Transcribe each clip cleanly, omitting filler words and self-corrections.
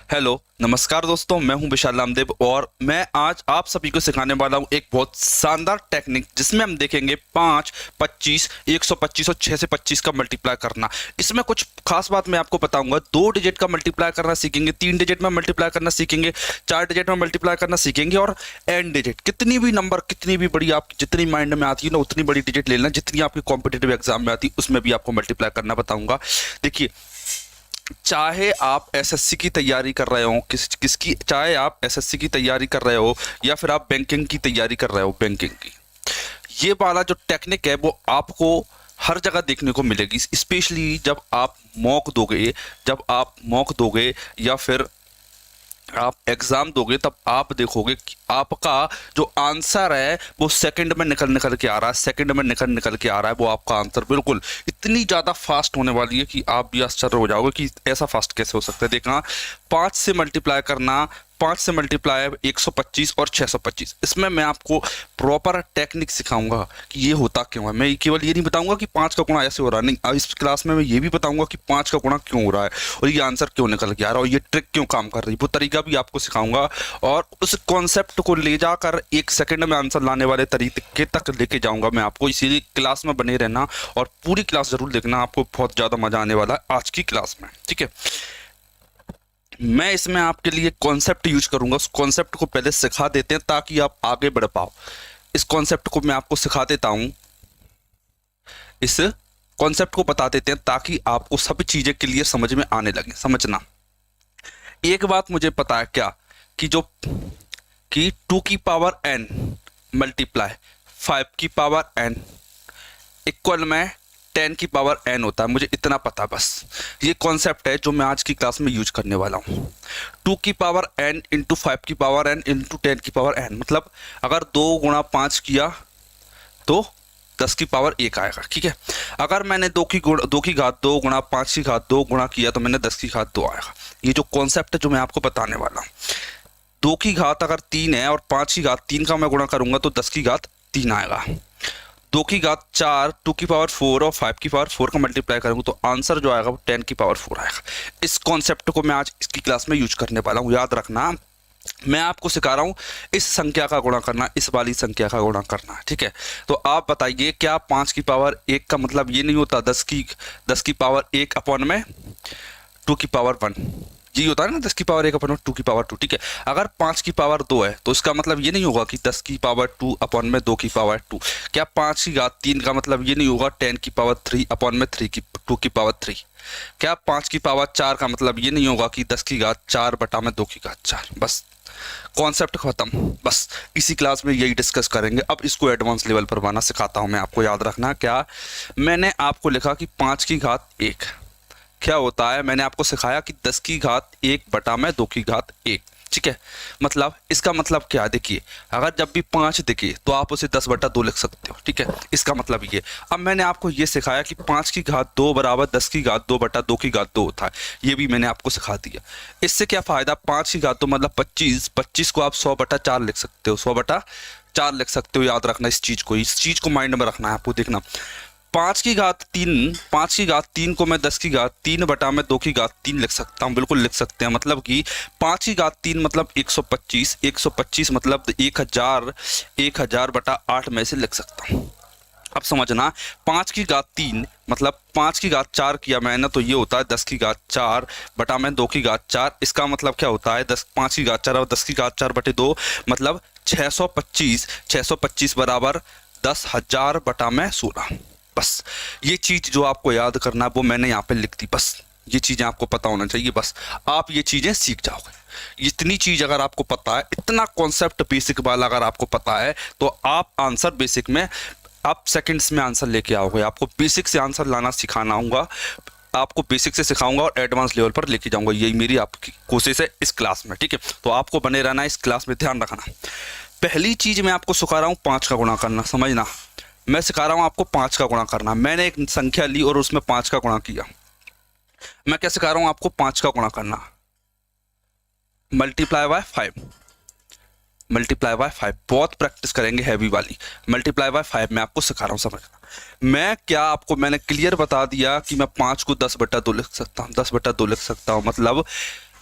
Hello नमस्कार दोस्तों, मैं हूं विशाल रामदेव और मैं आज आप सभी को सिखाने वाला हूं एक बहुत शानदार टेक्निक जिसमें हम देखेंगे 5, 25, 125 और 6 से 25 का मल्टीप्लाई करना। इसमें कुछ खास बात मैं आपको बताऊंगा। 2 डिजिट का मल्टीप्लाई करना सीखेंगे, 3 डिजिट में मल्टीप्लाई करना सीखेंगे, 4 डिजिट में मल्टीप्लाई करना सीखेंगे और एन डिजिट। कितनी भी नंबर, कितनी भी बड़ी आपकी जितनी माइंड में आती है ना उतनी बड़ी डिजिट ले लेना, जितनी आपकी कॉम्पिटेटिव एग्जाम में आती है उसमें भी आपको मल्टीप्लाई करना बताऊंगा। देखिए, चाहे आप एसएससी की तैयारी कर रहे हो, किसकी, चाहे आप एसएससी की तैयारी कर रहे हो या फिर आप बैंकिंग की तैयारी कर रहे हो, बैंकिंग की, ये वाला जो टेक्निक है वो आपको हर जगह देखने को मिलेगी। स्पेशली जब आप मॉक दोगे या फिर आप एग्जाम दोगे, तब आप देखोगे कि आपका जो आंसर है वो सेकंड में निकल निकल के आ रहा है, सेकंड में निकल निकल के आ रहा है। वो आपका आंसर बिल्कुल इतनी ज़्यादा फास्ट होने वाली है कि आप भी आश्चर्य हो जाओगे कि ऐसा फास्ट कैसे हो सकता है। देखना, 5 से मल्टीप्लाई करना, 5 से मल्टीप्लाई 125 और 625। इसमें मैं आपको प्रॉपर टेक्निक सिखाऊंगा कि ये होता क्यों है। मैं केवल ये नहीं बताऊंगा कि 5 का गुणा ऐसे हो रहा है, नहीं, इस क्लास में मैं ये भी बताऊंगा कि 5 का गुणा क्यों हो रहा है और ये आंसर क्यों निकल के आ रहा है और ये ट्रिक क्यों काम कर रही है, वो तरीका भी आपको सिखाऊंगा। और उस कॉन्सेप्ट को ले जाकर 1 सेकंड में आंसर लाने वाले तरीके तक लेके जाऊंगा मैं आपको। इसीलिए क्लास में बने रहना और पूरी क्लास जरूर देखना, आपको बहुत ज़्यादा मजा आने वाला है आज की क्लास में, ठीक है। मैं इसमें आपके लिए कॉन्सेप्ट यूज करूंगा, उस कॉन्सेप्ट को पहले सिखा देते हैं ताकि आप आगे बढ़ पाओ। इस कॉन्सेप्ट को मैं आपको सिखा देता हूं, इस कॉन्सेप्ट को बता देते हैं ताकि आपको सभी चीजें क्लियर समझ में आने लगे। समझना, एक बात मुझे पता है क्या, कि 2 की पावर n मल्टीप्लाई 5 की पावर n इक्वल में 10 की पावर n होता है। मुझे इतना पता, बस ये कॉन्सेप्ट है जो मैं आज की क्लास में यूज करने वाला हूँ। 2 की पावर n इंटू 5 की पावर n इंटू 10 की पावर n, मतलब अगर 2 गुणा 5 किया तो 10 की पावर 1 आएगा, ठीक है। अगर मैंने 2 की घात 2 गुणा 5 की घात 2 गुणा किया तो मैंने 10 की घात 2 आएगा। ये जो कॉन्सेप्ट है जो मैं आपको बताने वाला हूँ, 2 की घात अगर 3 है और 5 की घात 3 का मैं गुणा करूंगा तो 10 की घात 3 आएगा। 2 की घात 4, 2 की पावर 4 और 5 की पावर 4 का मल्टीप्लाई करूंगा तो आंसर जो आएगा वो 10 की पावर 4 आएगा। इस कॉन्सेप्ट को मैं आज इसकी क्लास में यूज करने वाला हूँ। याद रखना, मैं आपको सिखा रहा हूँ इस संख्या का गुणा करना, इस वाली संख्या का गुणा करना, ठीक है। तो आप बताइए, क्या 5 की पावर 1 का मतलब ये नहीं होता 10 की पावर 1 अपॉन में 2 की पावर 1, यही होता है ना, 10 की पावर 1 अपॉन 2 की पावर 2, ठीक है। अगर 5 की पावर 2 है तो इसका मतलब ये नहीं होगा कि 10 की पावर 2 अपॉन में 2 की पावर 2। क्या 5 की घात 3 का मतलब ये नहीं होगा 10 की पावर 3 अपॉन में 2 की पावर 3। क्या 5 की पावर 4 का मतलब ये नहीं होगा कि 10 की घात 4 बटा में 2 की घात 4। बस कॉन्सेप्ट खत्म, बस इसी क्लास में यही डिस्कस करेंगे। अब इसको एडवांस लेवल पर बनाना सिखाता हूँ मैं आपको। याद रखना, क्या मैंने आपको लिखा कि 5 की घात 1 क्या होता है, मैंने आपको सिखाया कि 10 की घात 1 बटा में 2 की घात 1, ठीक है। मतलब इसका मतलब क्या, देखिए, अगर जब भी 5 दिखे तो आप उसे 10 बटा 2 लिख सकते हो, ठीक है। इसका मतलब ये। अब मैंने आपको ये सिखाया कि 5 की घात 2 बराबर 10 की घात 2 बटा 2 की घात 2 होता है, ये भी मैंने आपको सिखा दिया। इससे क्या फायदा, 5 की घात 2 मतलब 25 को आप 100 बटा 4 लिख सकते हो, 100 बटा 4 लिख सकते हो। याद रखना, इस चीज को माइंड में रखना है आपको। देखना, 5 की घात 3 को मैं 10 की घात 3 बटा में 2 की घात 3 लिख सकता हूँ, बिल्कुल लिख सकते हैं। मतलब कि 5 की घात 3 मतलब 125 मतलब 1000 बटा 8 में से लिख सकता हूँ। अब समझना, 5 की घात 3 मतलब 5 की घात 4 किया मैंने तो ये होता है 10 की घात 4 बटा में 2 की घात 4। इसका मतलब क्या होता है, 5 की घात 4 और 10 की घात 4 बटे 2 मतलब 625 बराबर 10,000 बटा में 16। बस ये चीज जो आपको याद करना है वो मैंने यहाँ पे लिख दी। बस ये चीजें आपको पता होना चाहिए, बस आप ये चीजें सीख जाओगे। इतनी चीज अगर आपको पता है, इतना कॉन्सेप्ट बेसिक वाला अगर आपको पता है तो आप आंसर बेसिक में, आप सेकंड्स में आंसर लेके आओगे। आपको बेसिक से आंसर लाना सिखाना होगा, आपको बेसिक से सिखाऊंगा और एडवांस लेवल पर लेके जाऊंगा। यही मेरी आपकी कोशिश है इस क्लास में, ठीक है। तो आपको बने रहना है इस क्लास में, ध्यान रखना। पहली चीज मैं आपको सिखा रहा हूँ 5 का गुणा करना। समझना, मैं सिखा रहा हूं आपको 5 का गुणा करना। मैंने एक संख्या ली और उसमें 5 का गुणा किया। मैं क्या सिखा रहा हूं आपको, 5 का गुणा करना, मल्टीप्लाई बाय 5, मल्टीप्लाई बाय 5। बहुत प्रैक्टिस करेंगे हैवी वाली। मल्टीप्लाई बाय 5 मैं आपको सिखा रहा हूं, समझना। मैं क्या आपको मैंने क्लियर बता दिया कि मैं 5 को 10 बटा 2 लिख सकता हूं, 10 बटा 2 लिख सकता हूं। मतलब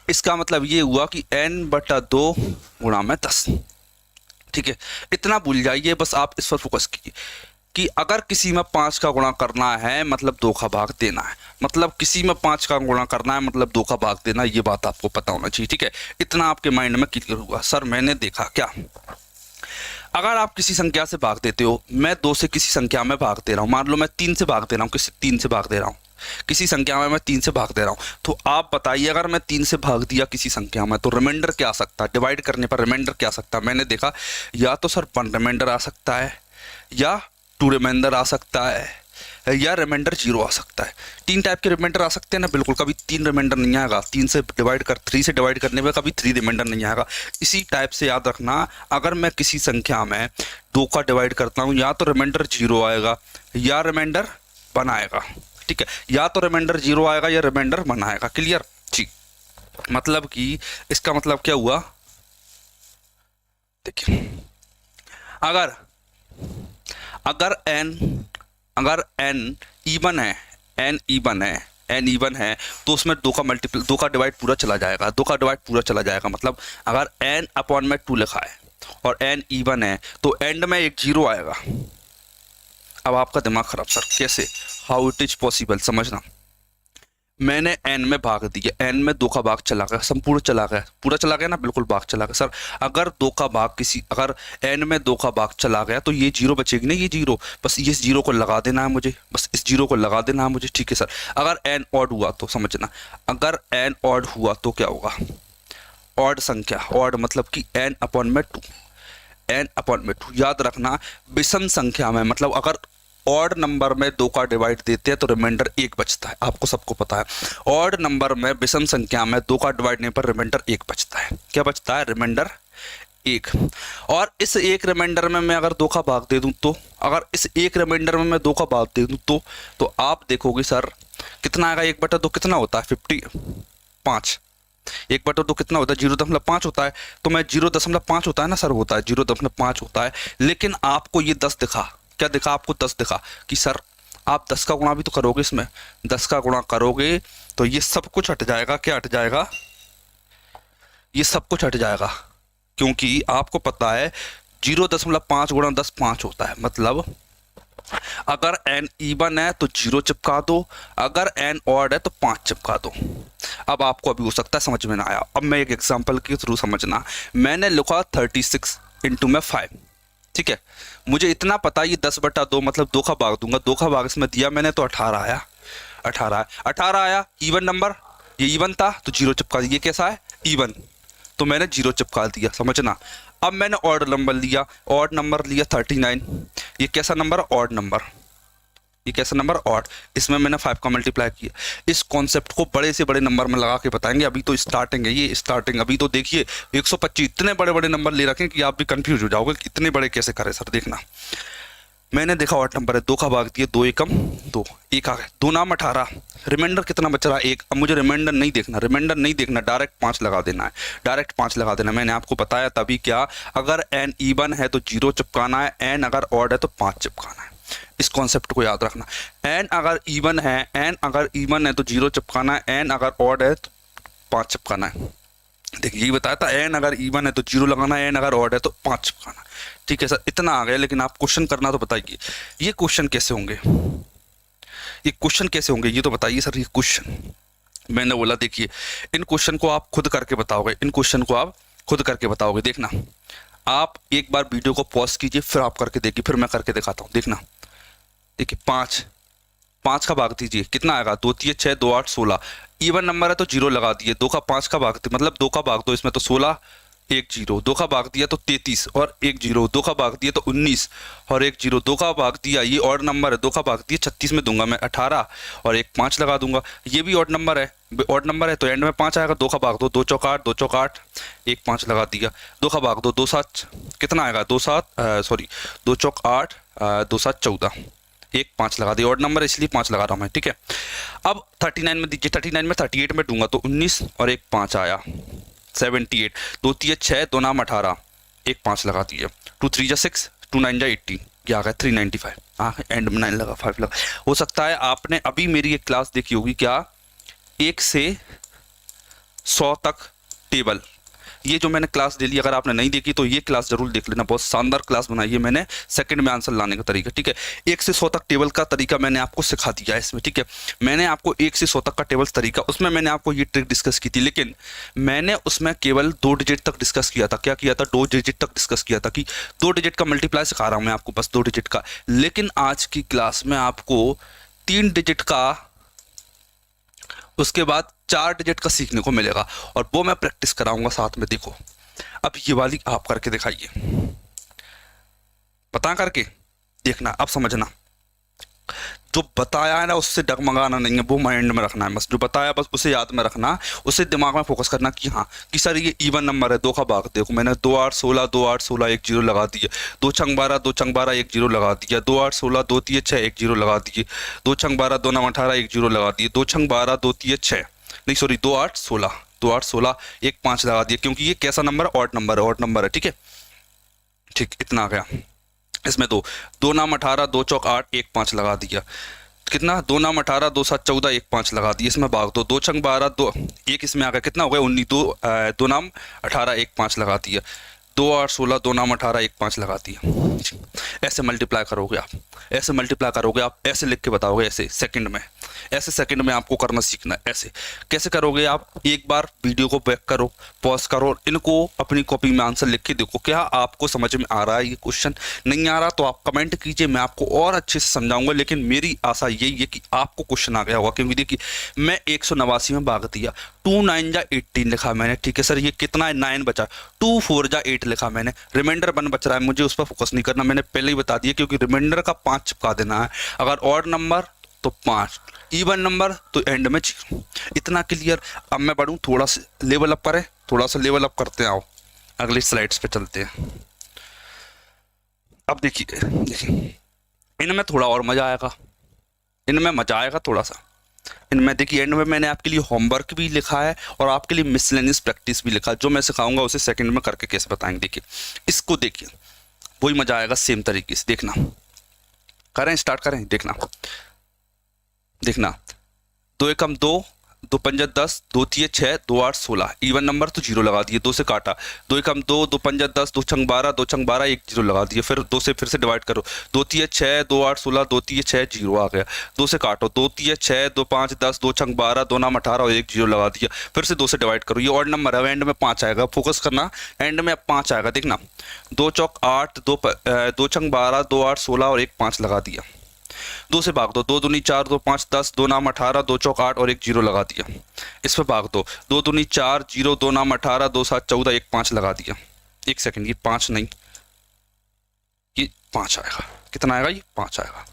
इसका मतलब ये हुआ कि n/2 गुणा में 10। ठीक है, इतना भूल जाइए, बस आप इस पर फोकस कीजिए कि अगर किसी में 5 का गुणा करना है मतलब 2 का भाग देना है, मतलब किसी में 5 का गुणा करना है मतलब 2 का भाग देना, ये बात आपको पता होना चाहिए। ठीक है, इतना आपके माइंड में क्लियर हुआ। सर मैंने देखा क्या, अगर आप किसी संख्या से भाग देते हो, मैं 2 से किसी संख्या में भाग दे रहा हूँ, मान लो मैं 3 से भाग दे रहा हूँ, किसी 3 से भाग दे रहा हूँ, किसी संख्या में मैं 3 से भाग दे रहा हूँ, तो आप बताइए अगर मैं 3 से भाग दिया किसी संख्या में तो रिमाइंडर क्या आ सकता है, डिवाइड करने पर रिमाइंडर क्या आ सकता है। मैंने देखा या तो सर 1 रिमाइंडर आ सकता है, या 2 रिमाइंडर आ सकता है, या रिमाइंडर 0 आ सकता है। 3 टाइप के रिमाइंडर आ सकते हैं ना, बिल्कुल। कभी 3 रिमाइंडर नहीं आएगा, 3 से डिवाइड करने में कभी 3 रिमाइंडर नहीं आएगा। इसी टाइप से याद रखना, अगर मैं किसी संख्या में 2 का डिवाइड करता हूँ, या तो रिमाइंडर 0 आएगा या रिमाइंडर 1 आएगा। ठीक है, या तो रिमाइंडर 0 आएगा या रिमाइंडर 1 आएगा। क्लियर? ठीक, मतलब कि इसका मतलब क्या हुआ, देखिए, अगर n इवन है, n इवन है तो उसमें 2 का डिवाइड पूरा चला जाएगा, 2 का डिवाइड पूरा चला जाएगा। मतलब अगर n/2 लिखा है और n इवन है तो एंड में एक 0 आएगा। अब आपका दिमाग खराब, सर कैसे, हाउ इट इज पॉसिबल, समझना। मैंने n में भाग दिया, n में 2 का भाग चला गया, संपूर्ण चला गया, पूरा चला गया ना, बिल्कुल भाग चला गया। सर अगर 2 का भाग अगर n में 2 का भाग चला गया तो ये 0 बचेगी ना, ये 0, बस ये 0 को लगा देना है मुझे, बस इस 0 को लगा देना है मुझे। ठीक है सर, अगर n ऑड हुआ तो समझना, अगर n ऑड हुआ तो क्या होगा, ऑड संख्या, ऑड मतलब कि n/2, n/2 याद रखना। विषम संख्या में मतलब अगर ऑड नंबर में 2 का डिवाइड देते हैं तो रिमाइंडर 1 बचता है, आपको सबको पता है। ऑड नंबर में विषम संख्या में 2 का डिवाइड देने पर रिमाइंडर 1 बचता है। क्या बचता है? रिमाइंडर 1। और इस एक रिमाइंडर में मैं अगर 2 का भाग दे दूं तो, अगर इस एक रिमाइंडर में मैं 2 का भाग दे दूं तो आप देखोगे सर कितना आएगा, 1/2 कितना होता है, 55। 1/2 कितना होता है, 0.5 होता है। तो मैं 0.5 होता है ना सर, होता है 0.5 होता है। लेकिन आपको ये 10 दिखा, क्या दिखा आपको, 10 दिखा कि सर आप 10 का गुणा भी तो करोगे, इसमें 10 का गुणा करोगे तो ये सब कुछ हट जाएगा। क्या हट जाएगा? ये सब कुछ हट जाएगा, क्योंकि आपको पता है 0.5 गुणा 10 5 होता है। मतलब अगर n इवन है तो 0 चिपका दो, अगर n ऑड है तो 5 चिपका दो। अब आपको अभी हो सकता है समझ में ना आया, अब मैं एक एग्जांपल के थ्रू समझना। मैंने लिखा 36 इंटू में 5, ठीक है। मुझे इतना पता ये 10/2 मतलब 2 का भाग दूंगा, 2 का भाग इसमें दिया मैंने तो 18 आया, 18 आया। इवन नंबर, ये इवन था तो 0 चिपका दिया। ये कैसा है? इवन, तो मैंने 0 चिपका दिया, समझना। अब मैंने ऑड नंबर लिया, 39। ये कैसा नंबर? Odd number. ये कैसा नंबर? ऑड। इसमें मैंने 5 का मल्टीप्लाई किया। इस कॉन्सेप्ट को बड़े से बड़े नंबर में लगा के बताएंगे, अभी तो स्टार्टिंग है, ये स्टार्टिंग। अभी तो देखिए 125 इतने बड़े बड़े नंबर ले रखे कि आप भी कंफ्यूज हो जाओगे कि इतने बड़े कैसे करें सर। देखना, मैंने देखा ऑड नंबर है, 2 का भाग दिया, 2 एकम 2, 1 आ गया, 2 नाम 18, रिमाइंडर कितना बच रहा? 1। अब मुझे रिमाइंडर नहीं देखना, डायरेक्ट 5 लगा देना है, डायरेक्ट 5 लगा देना। मैंने आपको बताया तभी क्या, अगर n इवन है तो 0 चिपकाना है, n अगर ऑड है तो 5 चिपकाना है। इस कॉन्सेप्ट को याद रखना। n अगर इवन है तो 0 चिपकाना है, n अगर ऑड है तो 5 चिपकाना है। देखिए ये बताया था, n अगर इवन है तो 0 लगाना है, n अगर ऑड है तो 5 चिपकाना। ठीक है सर, इतना आ गया। लेकिन आप क्वेश्चन करना तो बताइए, ये क्वेश्चन कैसे होंगे, ये तो बताइए सर। ये क्वेश्चन मैंने बोला, देखिए इन क्वेश्चन को आप खुद करके बताओगे, देखना। आप एक बार वीडियो को पॉज कीजिए, फिर आप करके देखिए, फिर मैं करके दिखाता हूँ। देखना, देखिए 5 का भाग दीजिए, कितना आएगा? 2 3 6 2 8 16। इवन नंबर है तो 0 लगा दिए। 2 का 5 का भाग मतलब 2 का भाग दो इसमें तो 16, 1 0। 2 का भाग दिया तो 33 और 1 0। 2 का भाग दिया तो 19 और 1 0। 2 का भाग दिया, ये ऑड नंबर है, 2 का भाग दिया 36 में दूंगा मैं 18 और 1 5 लगा दूंगा। ये भी ऑड नंबर है तो एंड में 5 आएगा। 2 का भाग दो, 2 चौक 8, 2 चौक 8, 1 5 लगा दिया। 2 का भाग दो, 2 7 कितना आएगा? 2 चौक 8, 2 7 14, 1 5 लगा दिया। ऑड नंबर इसलिए 5 लगा रहा हूँ मैं, ठीक है। अब 39 में दीजिए, 39 में 38 में दूंगा तो 19 और 1 5 आया 78। 2 3 6 2 नाम 18, 1 5 लगा दिया। 2 3 6, 2 9 18, क्या आ गया? 395। हाँ, एंड में 9 लगा, 5 लगा। हो सकता है आपने अभी मेरी एक क्लास देखी होगी, क्या 1 से 100 तक टेबल, ये जो मैंने क्लास दे ली, अगर आपने नहीं देखी तो ये क्लास जरूर देख लेना, बहुत शानदार क्लास बनाई है मैंने सेकंड में आंसर लाने का तरीका, ठीक है। 1 से 100 तक टेबल का तरीका मैंने आपको सिखा दिया है इसमें, ठीक है। मैंने आपको 1 से 100 तक का टेबल तरीका, उसमें मैंने आपको ये ट्रिक डिस्कस की थी, लेकिन मैंने उसमें केवल 2 डिजिट तक डिस्कस किया था। क्या किया था? 2 डिजिट तक डिस्कस किया था कि 2 डिजिट का मल्टीप्लाई सिखा रहा हूँ मैं आपको, बस 2 डिजिट का। लेकिन आज की क्लास में आपको 3 डिजिट का, उसके बाद 4 डिजिट का सीखने को मिलेगा, और वो मैं प्रैक्टिस कराऊंगा साथ में। देखो अब ये वाली आप करके दिखाइए, बता करके देखना, अब समझना। जो बताया है ना उससे डगमगाना नहीं है, वो माइंड में रखना है बस। जो बताया बस उसे याद में रखना, उसे दिमाग में फोकस करना कि हाँ कि सर ये इवन नंबर है, 2 का भाग। देखो मैंने 2 8 16 2 8 16 1 0 लगा दिए, 2 छंग 12 2 छंग 12 1 0 लगा दिया, 2 8 16 2 3 6 1 0 लगा दिए, 2 छंग 12 2 9 18 1 0 लगा दिए, 2 छंग 12 2 3 6 नहीं सॉरी 2 8 16 2 8 16 1 5 लगा दिए, क्योंकि ये कैसा नंबर है? ऑड नंबर है, ऑड नंबर है, ठीक है। ठीक, इतना आ गया। इसमें 2 2 नाम 18 2 चौक 8 1 5 लगा दिया, कितना? 2 नाम 18 2 7 14 1 5 लगा दिया, इसमें भाग दो, 2 छंग 12 2 1 इसमें आ गया, कितना हो गया? 19 2 नाम 18 1 5 लगा दिया, 2 8 16 2 नाम 18 1 5 लगा दिया। ऐसे मल्टीप्लाई करोगे आप, ऐसे मल्टीप्लाई करोगे आप, ऐसे लिख के बताओगे, ऐसे सेकंड में, ऐसे सेकंड में आपको करना सीखना है। ऐसे कैसे करोगे आप? एक बार वीडियो को बैक करो, पॉज करो और इनको अपनी कॉपी में आंसर लिख के देखो, क्या आपको समझ में आ रहा है ये क्वेश्चन? नहीं आ रहा तो आप कमेंट कीजिए, मैं आपको और अच्छे से समझाऊंगा। लेकिन मेरी आशा यही है कि आपको क्वेश्चन आ गया होगा, क्योंकि देखिए मैं 189 में भाग दिया, 2 9 जा 18 लिखा मैंने, ठीक है सर ये कितना है? 9 बचा, 2 4 जा 8 लिखा मैंने, रिमाइंडर 1 बच रहा है, मुझे उस पर फोकस नहीं करना, मैंने पहले ही बता दिया, क्योंकि रिमाइंडर का 5 चिपका देना है। अगर ऑड नंबर तो 5, इवन नंबर तो एंड में 0, इतना क्लियर। अब मैं बढ़ूँ, थोड़ा सा लेवल अप करें, थोड़ा सा लेवल अप करते हैं, आओ अगली स्लाइड्स पे चलते हैं। अब देखिए देखिए इनमें थोड़ा और मजा आएगा, इनमें मजा आएगा थोड़ा सा। इनमें देखिए एंड में मैंने आपके लिए होमवर्क भी लिखा है और आपके लिए मिसलेनियस प्रैक्टिस भी लिखा है, जो मैं सिखाऊंगा उसे सेकंड में करके कैसे बताएंगे। देखिए इसको देखिए, वही मजा आएगा सेम तरीके से, देखना। करें, स्टार्ट करें, देखना देखना। 2 एकम 2 2 पंजा 10 2 3 6 2 8 16, इवन नंबर तो 0 लगा दिए, 2 से काटा, 2 एकम 2 2 पंजा 10 2 छंग 12 2 छंग 12 1 0 लगा दिए, फिर 2 से फिर से डिवाइड करो, 2 3 6 2 8 16 2 3 6 0 आ गया, 2 से काटो, 2 3 6 2 5 10 2 छंग 12 2 नाम 18 और 1 0 लगा दिया, फिर से 2 से डिवाइड करो, ये ऑड नंबर है, एंड में 5 आएगा, फोकस करना, एंड में अब 5 आएगा, देखना। 2 चौक 8 2 छंग 12 2 8 16 और 1 5 लगा दिया, 2 से भाग दो, 2 दूनी 4 2 5 10 2 नाम 18 2 चौक 8 और 1 0 लगा दिया, इस पर भाग दो, 2 दूनी 4 0 2 नाम 18 2 7 14 1 5 लगा दिया। एक सेकंड, ये 5 नहीं, ये 5 आएगा, कितना आएगा? ये 5 आएगा।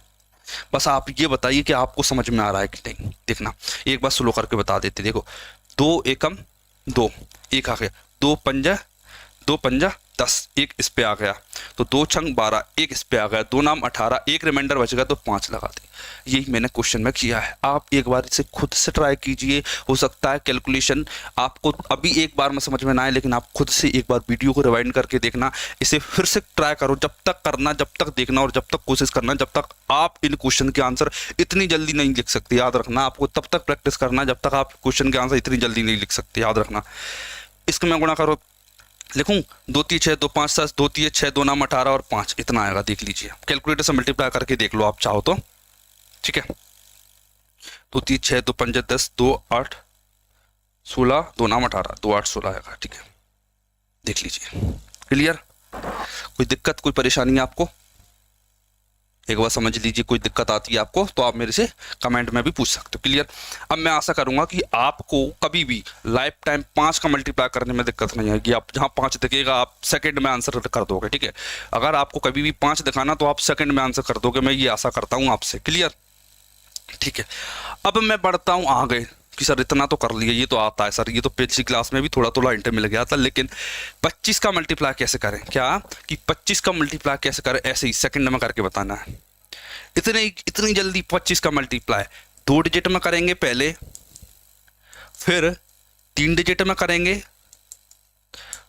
बस आप ये बताइए कि आपको समझ में आ रहा है कि नहीं। देखना एक बार स्लो करके बता देते, देखो 2 एकम 2 1 आ गया, 2 पंजा 10 1 इस पे आ गया, तो 2 छंग 12 1 इस पे आ गया, 2 नाम 18 1 रिमाइंडर बच गया, तो 5 लगा दे। यही मैंने क्वेश्चन में किया है, आप एक बार इसे खुद से ट्राई कीजिए, हो सकता है कैलकुलेशन आपको अभी एक बार में समझ में ना आए, लेकिन आप खुद से एक बार वीडियो को रिवाइंड करके देखना, इसे फिर से ट्राई करो, जब तक करना, जब तक देखना और जब तक कोशिश करना, जब तक आप इन क्वेश्चन के आंसर इतनी जल्दी नहीं लिख सकते, याद रखना। आपको तब तक प्रैक्टिस करना जब तक आप क्वेश्चन के आंसर इतनी जल्दी नहीं लिख सकते, याद रखना। इसको मैं गुणा करो, लिखूं 2 3 6 2 5 10 2 3 6 2 नाम 18 और 5, इतना आएगा, देख लीजिए, कैलकुलेटर से मल्टीप्लाई करके देख लो आप चाहो तो, ठीक है। 2 3 6 2 5 10 2 8 16 2 नाम 18 2 8 16 आएगा, ठीक है, देख लीजिए। क्लियर? कोई दिक्कत, कोई परेशानी आपको? एक बार समझ लीजिए, कोई दिक्कत आती है आपको तो आप मेरे से कमेंट में भी पूछ सकते हो। क्लियर? अब मैं आशा करूंगा कि आपको कभी भी लाइफ टाइम 5 का मल्टीप्लाई करने में दिक्कत नहीं आएगी। आप जहां 5 दिखेगा आप सेकंड में आंसर कर दोगे, ठीक है। अगर आपको कभी भी 5 दिखाना तो आप सेकंड में आंसर कर दोगे, मैं ये आशा करता हूं आपसे। क्लियर? ठीक है। अब मैं बढ़ता हूं आगे कि सर इतना तो कर लिया, ये तो आता है सर, ये तो पिछली क्लास में भी थोड़ा थोड़ा हिंट मिल गया था, लेकिन 25 का मल्टीप्लाई कैसे करें? क्या कि 25 का मल्टीप्लाई कैसे करें, ऐसे ही सेकंड में करके बताना है। इतनी जल्दी 25 का मल्टीप्लाई 2 डिजिट में करेंगे पहले, फिर 3 डिजिट में करेंगे,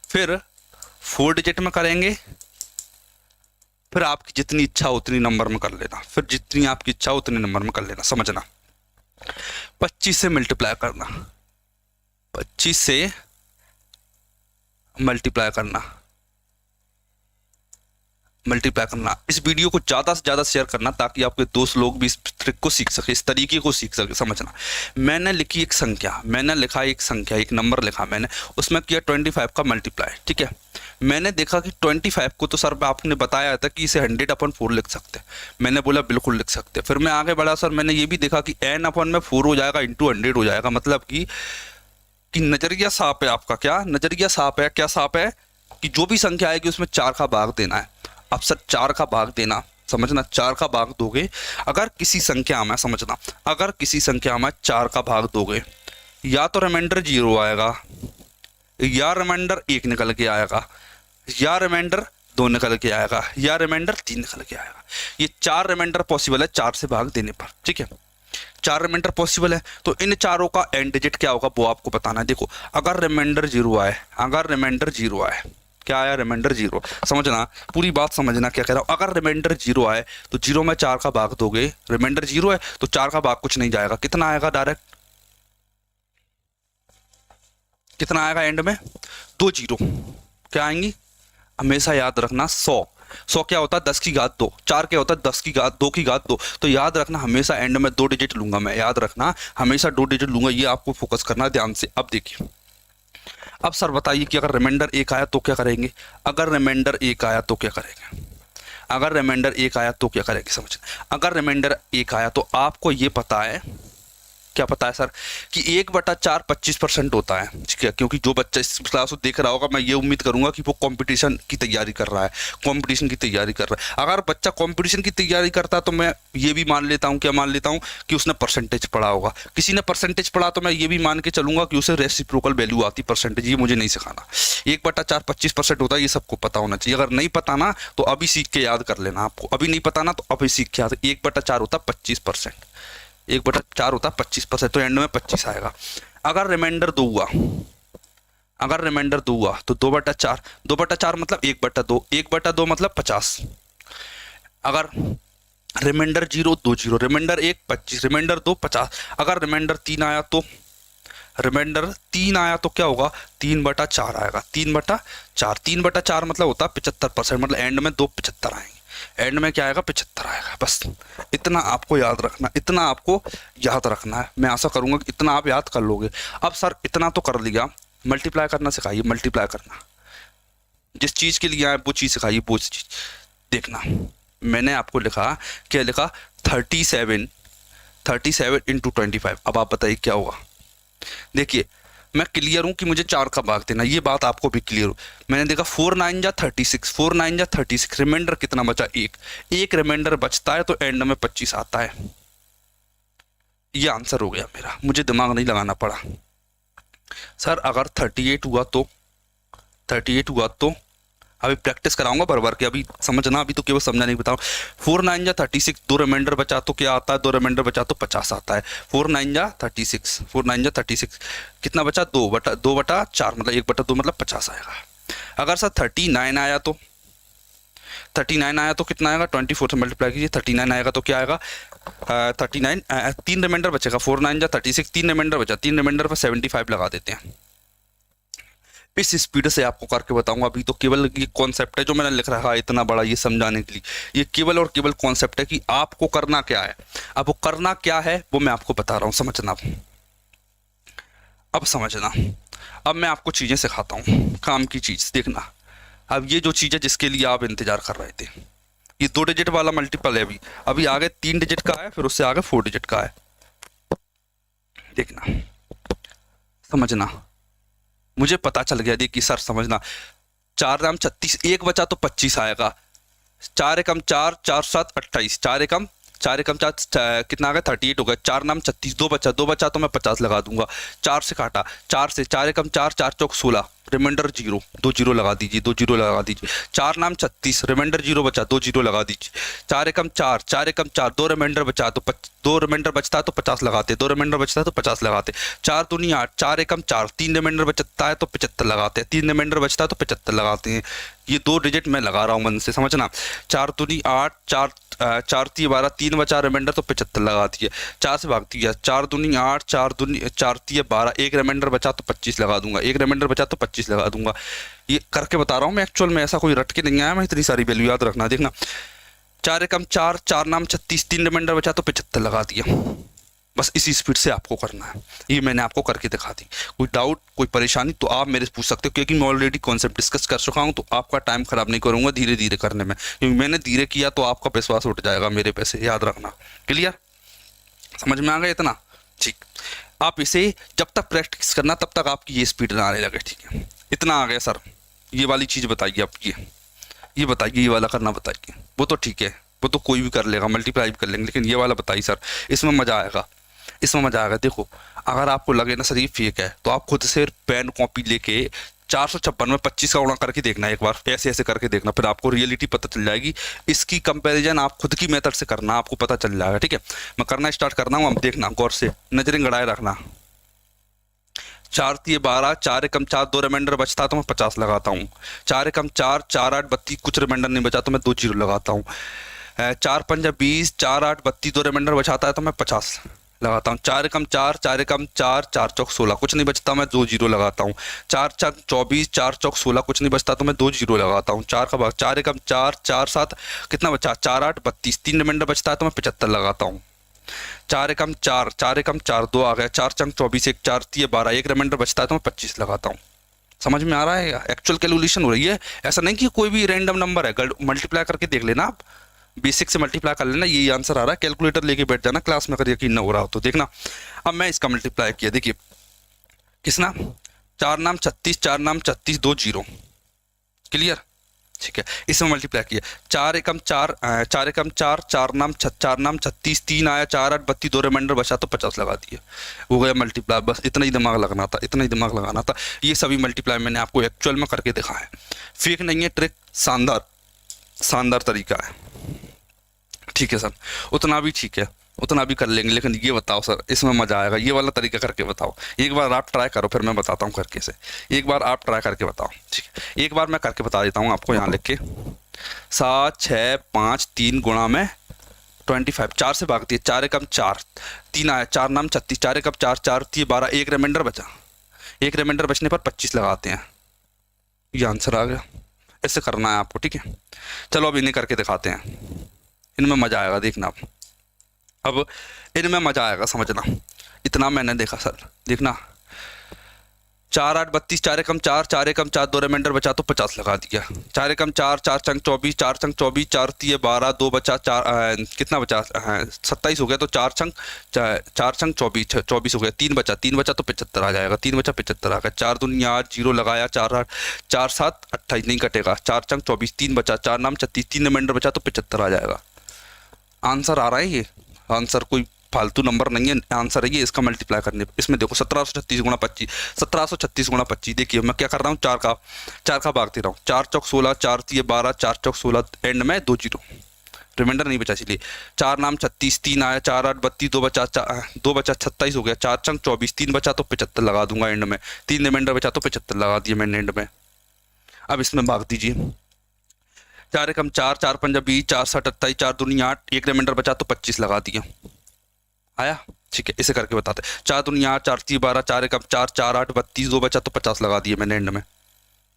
फिर 4 डिजिट में करेंगे, फिर आपकी जितनी इच्छा उतनी नंबर में कर लेना, फिर जितनी आपकी इच्छा उतने नंबर में कर लेना। समझना, 25 से मल्टीप्लाई करना, 25 से मल्टीप्लाई करना, इस वीडियो को ज़्यादा से ज़्यादा शेयर करना ताकि आपके दोस्त लोग भी इस ट्रिक को सीख सके, इस तरीके को सीख सके। समझना, मैंने लिखी एक संख्या, मैंने लिखा एक संख्या, एक नंबर लिखा मैंने, उसमें किया 25 का मल्टीप्लाई। ठीक है, मैंने देखा कि 25 को तो सर आपने बताया था कि इसे 100/4 लिख सकते हैं। मैंने बोला बिल्कुल लिख सकते हैं। फिर मैं आगे बढ़ा सर, मैंने ये भी देखा कि n/4 हो जाएगा, इंटू 100 हो जाएगा। मतलब कि नजरिया साफ है आपका। क्या नजरिया साफ है? क्या साफ है कि जो भी संख्या आएगी उसमें 4 का भाग देना है। अब सर 4 का भाग देना, समझना, 4 का भाग दोगे अगर किसी संख्या में, समझना, अगर किसी संख्या में 4 का भाग दोगे, या तो रिमाइंडर 0 आएगा, या रिमाइंडर 1 निकल के आएगा, या रिमाइंडर 2 निकल के आएगा, या रिमाइंडर 3 निकल के आएगा। ये 4 रिमाइंडर पॉसिबल है 4 से भाग देने पर। ठीक है, 4 रिमाइंडर पॉसिबल है, तो इन चारों का एंड डिजिट क्या होगा वो आपको बताना है। देखो, अगर रिमाइंडर 0 आए, अगर रिमाइंडर 0 आए, क्या आया? रिमाइंडर 0। समझना, पूरी बात समझना क्या कह रहा हूं। अगर रिमाइंडर 0 आए तो 0 में 4 का भाग दोगे, रिमाइंडर 0 है तो 4 का भाग कुछ नहीं जाएगा, कितना आएगा? डायरेक्ट कितना आएगा? एंड में 2 0 क्या आएंगी? हमेशा याद रखना 100 क्या होता है? 10 की घात 2। 4 क्या होता है? 10 की घात 2 की घात 2। तो याद रखना हमेशा एंड में 2 डिजिट लूंगा मैं, याद रखना हमेशा 2 डिजिट लूंगा, ये आपको फोकस करना ध्यान से। अब देखिए, अब सर बताइए कि अगर रिमाइंडर 1 आया तो क्या करेंगे? अगर रिमाइंडर 1 आया तो क्या करेंगे? अगर रिमाइंडर 1 आया तो क्या करेंगे? समझना, अगर रिमाइंडर 1 आया तो आपको ये पता है, क्या पता है सर, कि 1/4 25% होता है। ठीक है, क्योंकि जो बच्चा इस क्लास को देख रहा होगा, मैं ये उम्मीद करूंगा कि वो कंपटीशन की तैयारी कर रहा है, कंपटीशन की तैयारी कर रहा है। अगर बच्चा कंपटीशन की तैयारी करता है तो मैं ये भी मान लेता हूँ, क्या मान लेता हूँ, कि उसने परसेंटेज पढ़ा होगा। किसी ने परसेंटेज पढ़ा तो मैं ये भी मान के चलूंगा कि उसे रेसिप्रोकल वैल्यू आती परसेंटेज। ये मुझे नहीं सिखाना, 1/4 25% होता है, ये सबको पता होना चाहिए। अगर नहीं पता ना तो अभी सीख के याद कर लेना, आपको अभी नहीं पता ना तो अभी सीख के याद। 1/4 होता 25%, 1/4 होता 25%, तो एंड में 25 आएगा। अगर रिमाइंडर 2 हुआ, अगर रिमाइंडर 2 हुआ तो 2/4, 2/4 मतलब 1/2, 1/2 मतलब 50। अगर रिमाइंडर 0 2 0, रिमाइंडर 1 25, रिमाइंडर 2 50। अगर रिमाइंडर 3 आया तो, रिमाइंडर 3 आया तो क्या होगा? 3/4 आएगा, 3/4, 3/4 मतलब होता है 75%, मतलब एंड में 2 75 आएंगे। एंड में क्या आएगा? 75 आएगा। बस इतना आपको याद रखना, इतना आपको याद रखना है। मैं आशा करूंगा कि इतना आप याद कर लोगे। अब सर इतना तो कर लिया, मल्टीप्लाई करना सिखाइए, मल्टीप्लाई करना, जिस चीज के लिए आए वो चीज सिखाइए, वो चीज। देखना, मैंने आपको लिखा, क्या लिखा? 37 इंटू 25। अब आप बताइए क्या होगा? देखिए, मैं क्लियर हूं कि मुझे 4 का भाग देना, ये बात आपको भी क्लियर हो। मैंने देखा 4 9 जा 36, 4 9 जा 36, रिमाइंडर कितना बचा? 1 रिमाइंडर बचता है तो एंड में 25 आता है। ये आंसर हो गया मेरा, मुझे दिमाग नहीं लगाना पड़ा। सर अगर 38 हुआ तो, 38 हुआ तो अभी प्रैक्टिस कराऊंगा भर के, अभी समझना, अभी तो केवल समझाने की बताऊं। 4 9 जा 36, 2 रिमाइंडर बचा तो क्या आता है? 2 रिमाइंडर बचा तो 50 आता है। 4 9 जा 36, 4 9 जा 36, कितना बचा? 2/4, मतलब 1/2 मतलब 50 आएगा। अगर सर 39 आया तो, 39 आया तो कितना आएगा? 24 से मल्टीप्लाई कीजिए, 39 आएगा तो क्या आएगा? 39, 3 रिमाइंडर बचेगा, 4 9 जा 36, 3 रिमाइंडर बचा, 3 रिमाइंडर पर 75 लगा देते हैं। इस स्पीड से आपको करके बताऊंगा। अभी तो केवल ये कॉन्सेप्ट है जो मैंने लिख रखा है इतना बड़ा, ये समझाने के लिए। ये केवल और केवल कॉन्सेप्ट है कि आपको करना क्या है। अब वो करना क्या है वो मैं आपको बता रहा हूं, समझना। अब समझना, अब मैं आपको चीजें सिखाता हूं, काम की चीज। देखना, अब ये जो चीज है जिसके लिए आप इंतजार कर रहे थे, ये 2 डिजिट वाला मल्टीपल है। अभी आगे 3 डिजिट का है, फिर उससे आगे 4 डिजिट का है। देखना, समझना, मुझे पता चल गया। देखिए सर समझना, 4 नाम 36, 1 बचा तो 25 आएगा। 4 एकम 4, 4 7 28, 4 एकम 4 कितना आ गया? 38 हो गया। 4 नाम 36, 2 बचा तो मैं 50 लगा दूंगा। 4 से काटा, 4 से 4 एकम 4, 4 चौक 16, रिमाइंडर जीरो, 2 जीरो लगा दीजिए, 2 जीरो लगा दीजिए। 4 नाम 36, रिमाइंडर जीरो बचा, 2 जीरो लगा दीजिए। 4 एकम 4, 4 एकम 4, 2 रिमाइंडर बचा तो 2 रिमाइंडर बचता है तो 50 लगाते, 2 रिमाइंडर बचता है तो 50 लगाते। 4 दूनी 8, 4 एकम 4, 3 रिमाइंडर बचता है तो 75 लगाते हैं, 3 रिमाइंडर बचता है तो 75 लगाते हैं। ये 2 डिजिट मैं लगा रहा हूँ मन से, समझना। 4 दूनी 8, 4 ती 12, 3 बचा रिमाइंडर तो 75 लगा दिए। 4 से भाग दिया, 4 दूनी 8, 4 ती 12, 1 रिमाइंडर बचा तो 25 लगा दूंगा, 1 रिमाइंडर बचा तो 25 लगा दूंगा। ये करके बता रहा हूँ मैं, एक्चुअल में ऐसा कोई रट के नहीं आया मैं, इतनी सारी वैल्यू याद रखना। देखना 4 एकम 4, 4 नाम 36, 3 रिमाइंडर बचा तो 75 लगा दिया। बस इसी स्पीड से आपको करना है। ये मैंने आपको करके दिखा दी। कोई डाउट, कोई परेशानी तो आप मेरे से पूछ सकते हो, क्योंकि मैं ऑलरेडी कॉन्सेप्ट डिस्कस कर चुका हूँ, तो आपका टाइम खराब नहीं करूँगा धीरे धीरे करने में, क्योंकि मैंने धीरे किया तो आपका विश्वास उठ जाएगा मेरे पे से, याद रखना। क्लियर, समझ में आ गया इतना? ठीक। आप इसे जब तक प्रैक्टिस करना तब तक आपकी ये स्पीड ना आने लगे, ठीक है? इतना आ गया सर, ये वाली चीज़ बताइए आप, ये बताइए, ये वाला करना बताइए। वो तो ठीक है, वो तो कोई भी कर लेगा, मल्टीप्लाई भी कर लेंगे, लेकिन ये वाला बताइए सर, इसमें मज़ा आएगा, इसमें मज़ा आएगा। देखो, अगर आपको लगे ना सर ये फेक है, तो आप खुद से पेन कॉपी लेके 456 में 25 का गुणा करके देखना एक बार, ऐसे ऐसे करके देखना, फिर आपको रियलिटी पता चल जाएगी। इसकी कंपैरिजन आप खुद की मेथड से करना, आपको पता चल जाएगा, ठीक है? मैं करना स्टार्ट करना हूँ, अब देखना गौर से, नजरें गड़ाए रखना। 4 ती 12, 4 एकम 4, 2 रिमाइंडर बचता तो मैं 50 लगाता हूँ। 4 एकम 4, 4 8 32, कुछ रिमाइंडर नहीं बचा तो मैं 2 जीरो लगाता हूँ। 4 पंजा 20, 4 8 32, 2 रिमाइंडर बचाता है तो मैं 50 लगाता हूँ। 4 एकम 4, 4 एकम 4, 4 चौक 16, कुछ नहीं बचता मैं 2 जीरो लगाता हूँ। 4 चौक 24, 4 चौक 16, कुछ नहीं बचता तो मैं 2 जीरो लगाता हूँ। 4 का भाग 4 एकम 4, 4 7, कितना बचा? 4 8 32, 3 रिमाइंडर बचता है तो मैं 75 लगाता हूँ। 4 एकम 4, 4 एकम 4, 2 आ गया। 4 चंक 24, 1 4 ती 12, 1 रिमाइंडर बचता है तो मैं 25 लगाता हूँ। समझ में आ रहा है? एक्चुअल कैलकुलेशन हो रही है, ऐसा नहीं कि कोई भी रैंडम नंबर है। मल्टीप्लाई करके देख लेना आप, बेसिक से मल्टीप्लाई कर लेना, यही आंसर आ रहा है। कैलकुलेटर लेके बैठ जाना क्लास में, अगर यकीन ना हो रहा हो तो देखना। अब मैं इसका मल्टीप्लाई किया, देखिए किसना, 4 नाम 36, 4 नाम 36, 2 जीरो, क्लियर, ठीक है? इसमें मल्टीप्लाई किया, 4 एकम 4, 4 एकम 4, 4 नाम 36, 3 आया, 4 8 32, 2 रिमाइंडर बचा तो 50 लगा दिए, हो गया मल्टीप्लाई। बस इतना ही दिमाग लगाना था, इतना ही दिमाग लगाना था। ये सभी मल्टीप्लाई मैंने आपको एक्चुअल में करके दिखाया है, फेक नहीं है, ट्रिक शानदार शानदार तरीका है, ठीक है सर? उतना भी ठीक है, उतना भी कर लेंगे, लेकिन ये बताओ सर, इसमें मजा आएगा, ये वाला तरीका करके बताओ। एक बार आप ट्राई करो, फिर मैं बताता हूँ करके से। एक बार आप ट्राई करके बताओ, ठीक है? एक बार मैं करके बता देता हूँ आपको, यहाँ लिख के 7 6 5 3 गुणा में 25, 4 से भाग दिए, 4 एकम 4, 3 आया, 4 नाम 36, 4 एकम 4, 4 ती 12, 1 रिमाइंडर बचा, 1 रिमाइंडर बचने पर 25 लगाते हैं, ये आंसर आ गया। ऐसे करना है आपको, ठीक है? चलो अब इन्हें करके दिखाते हैं, इनमें मजा आएगा, देखना आप। अब इनमें मजा आएगा, समझना। इतना मैंने देखा सर, देखना 4 8 32, 4 एकम 4, 4 एकम 4, 2 रिमाइंडर बचा तो 50 लगा दिया। 4 एकम 4, 4 चंक 24, 4 चंक 24, 4 ती 12, 2 बचा, 4 कितना बचा? 27 हो गया, तो 4 चंक 24 हो गया, 3 बचा, 3 बचा तो 75 आ जाएगा, 3 बचा 75 आ गया। 4 दूनी 8, जीरो लगाया, 4 8, 4 7 28 नहीं कटेगा, 4 चंक 24, 3 बचा, 4 नाम 36, 3 रिमाइंडर बचा तो 75 आ जाएगा। आंसर आ रहा है, ये आंसर कोई फालतू नंबर नहीं है, आंसर है ये इसका मल्टीप्लाई करने। इसमें देखो 1736 गुणा 25, 1736 गुणा 25। देखिए मैं क्या कर रहा हूँ, 4 का भाग दे रहा हूँ, 4 चौक 16, 4 ती 12, 4 चौक 16, एंड में 2 जीरो, रिमाइंडर नहीं बचा, इसलिए 4 नाम 36, 3 आया, 4 8 32, 2 बचा 27 हो गया, 4 चंक 24, 3 बचा तो 75 लगा दूंगा एंड में, 3 रिमाइंडर बचा तो 75 लगा दिए मैंने एंड में। अब इसमें भाग दीजिए, 4 एकम 4, 4 पंजा 20, 4 7 28, 4 दूनी 8, 1 रिमाइंडर बचा तो 25 लगा दिया, आया, ठीक है? इसे करके बताते। 4 दूनी 8, 4 ती 12, 4 एकम 4, 4 8 32, 2 बचा तो 50 लगा दिए मैंने एंड में,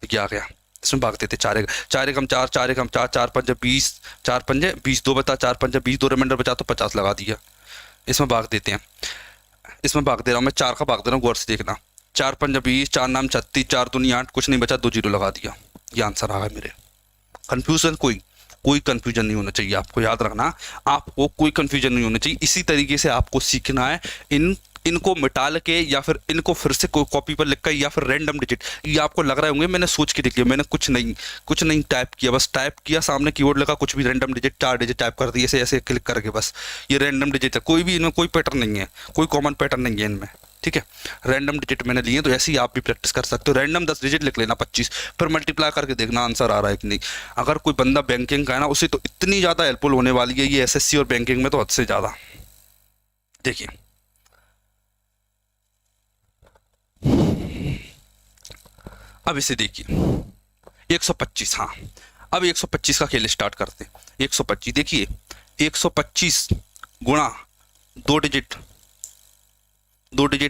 क्या आ गया? इसमें भागते थे 4 एकम 4, 4 एकम 4, 4 पंजे 20, 4 पंजे 20, 2 बता, 4 पंजे 20, 2 रिमाइंडर बचा तो 50 लगा दिया। इसमें भाग देते हैं, इसमें भाग दे रहा हूँ मैं, 4 का भाग दे रहा हूँ, गौर से देखना। 4 पंजा 20, 4 नाम 36, 4 दूनी 8, कुछ नहीं बचा, 2 जीरो लगा दिया, ये आंसर आ गया मेरे। कंफ्यूजन कोई कंफ्यूजन नहीं होना चाहिए, आपको याद रखना, आपको कोई कंफ्यूजन नहीं होना चाहिए। इसी तरीके से आपको सीखना है, इनको मिटा के या फिर इनको फिर से कोई कॉपी पर लिखकर या फिर रैंडम डिजिट, ये आपको लग रहे होंगे मैंने सोच के लिख लिया, मैंने कुछ नहीं टाइप किया, बस टाइप किया, सामने कीबोर्ड लगा, कुछ भी रैंडम डिजिट 4 डिजिट टाइप कर दिए, ऐसे ऐसे क्लिक करके, बस ये रैंडम डिजिट है। कोई भी इनमें कोई पैटर्न नहीं है, कोई कॉमन पैटर्न नहीं है इनमें, ठीक है। रैंडम डिजिट मैंने लिए, तो ऐसे ही आप भी प्रैक्टिस कर सकते हो। रैंडम 10 डिजिट लिख लेना 25, फिर मल्टीप्लाई करके देखना आंसर आ रहा है कि नहीं। अगर कोई बंदा बैंकिंग का है ना, उसे तो इतनी ज़्यादा हेल्पफुल होने वाली है ये एसएससी और बैंकिंग में, तो हद से ज़्यादा। देखिए अब इसे देखिए 125, हाँ अब 125 का खेल स्टार्ट करते हैं। 125 देखिए 125 गुणा दो डिजिट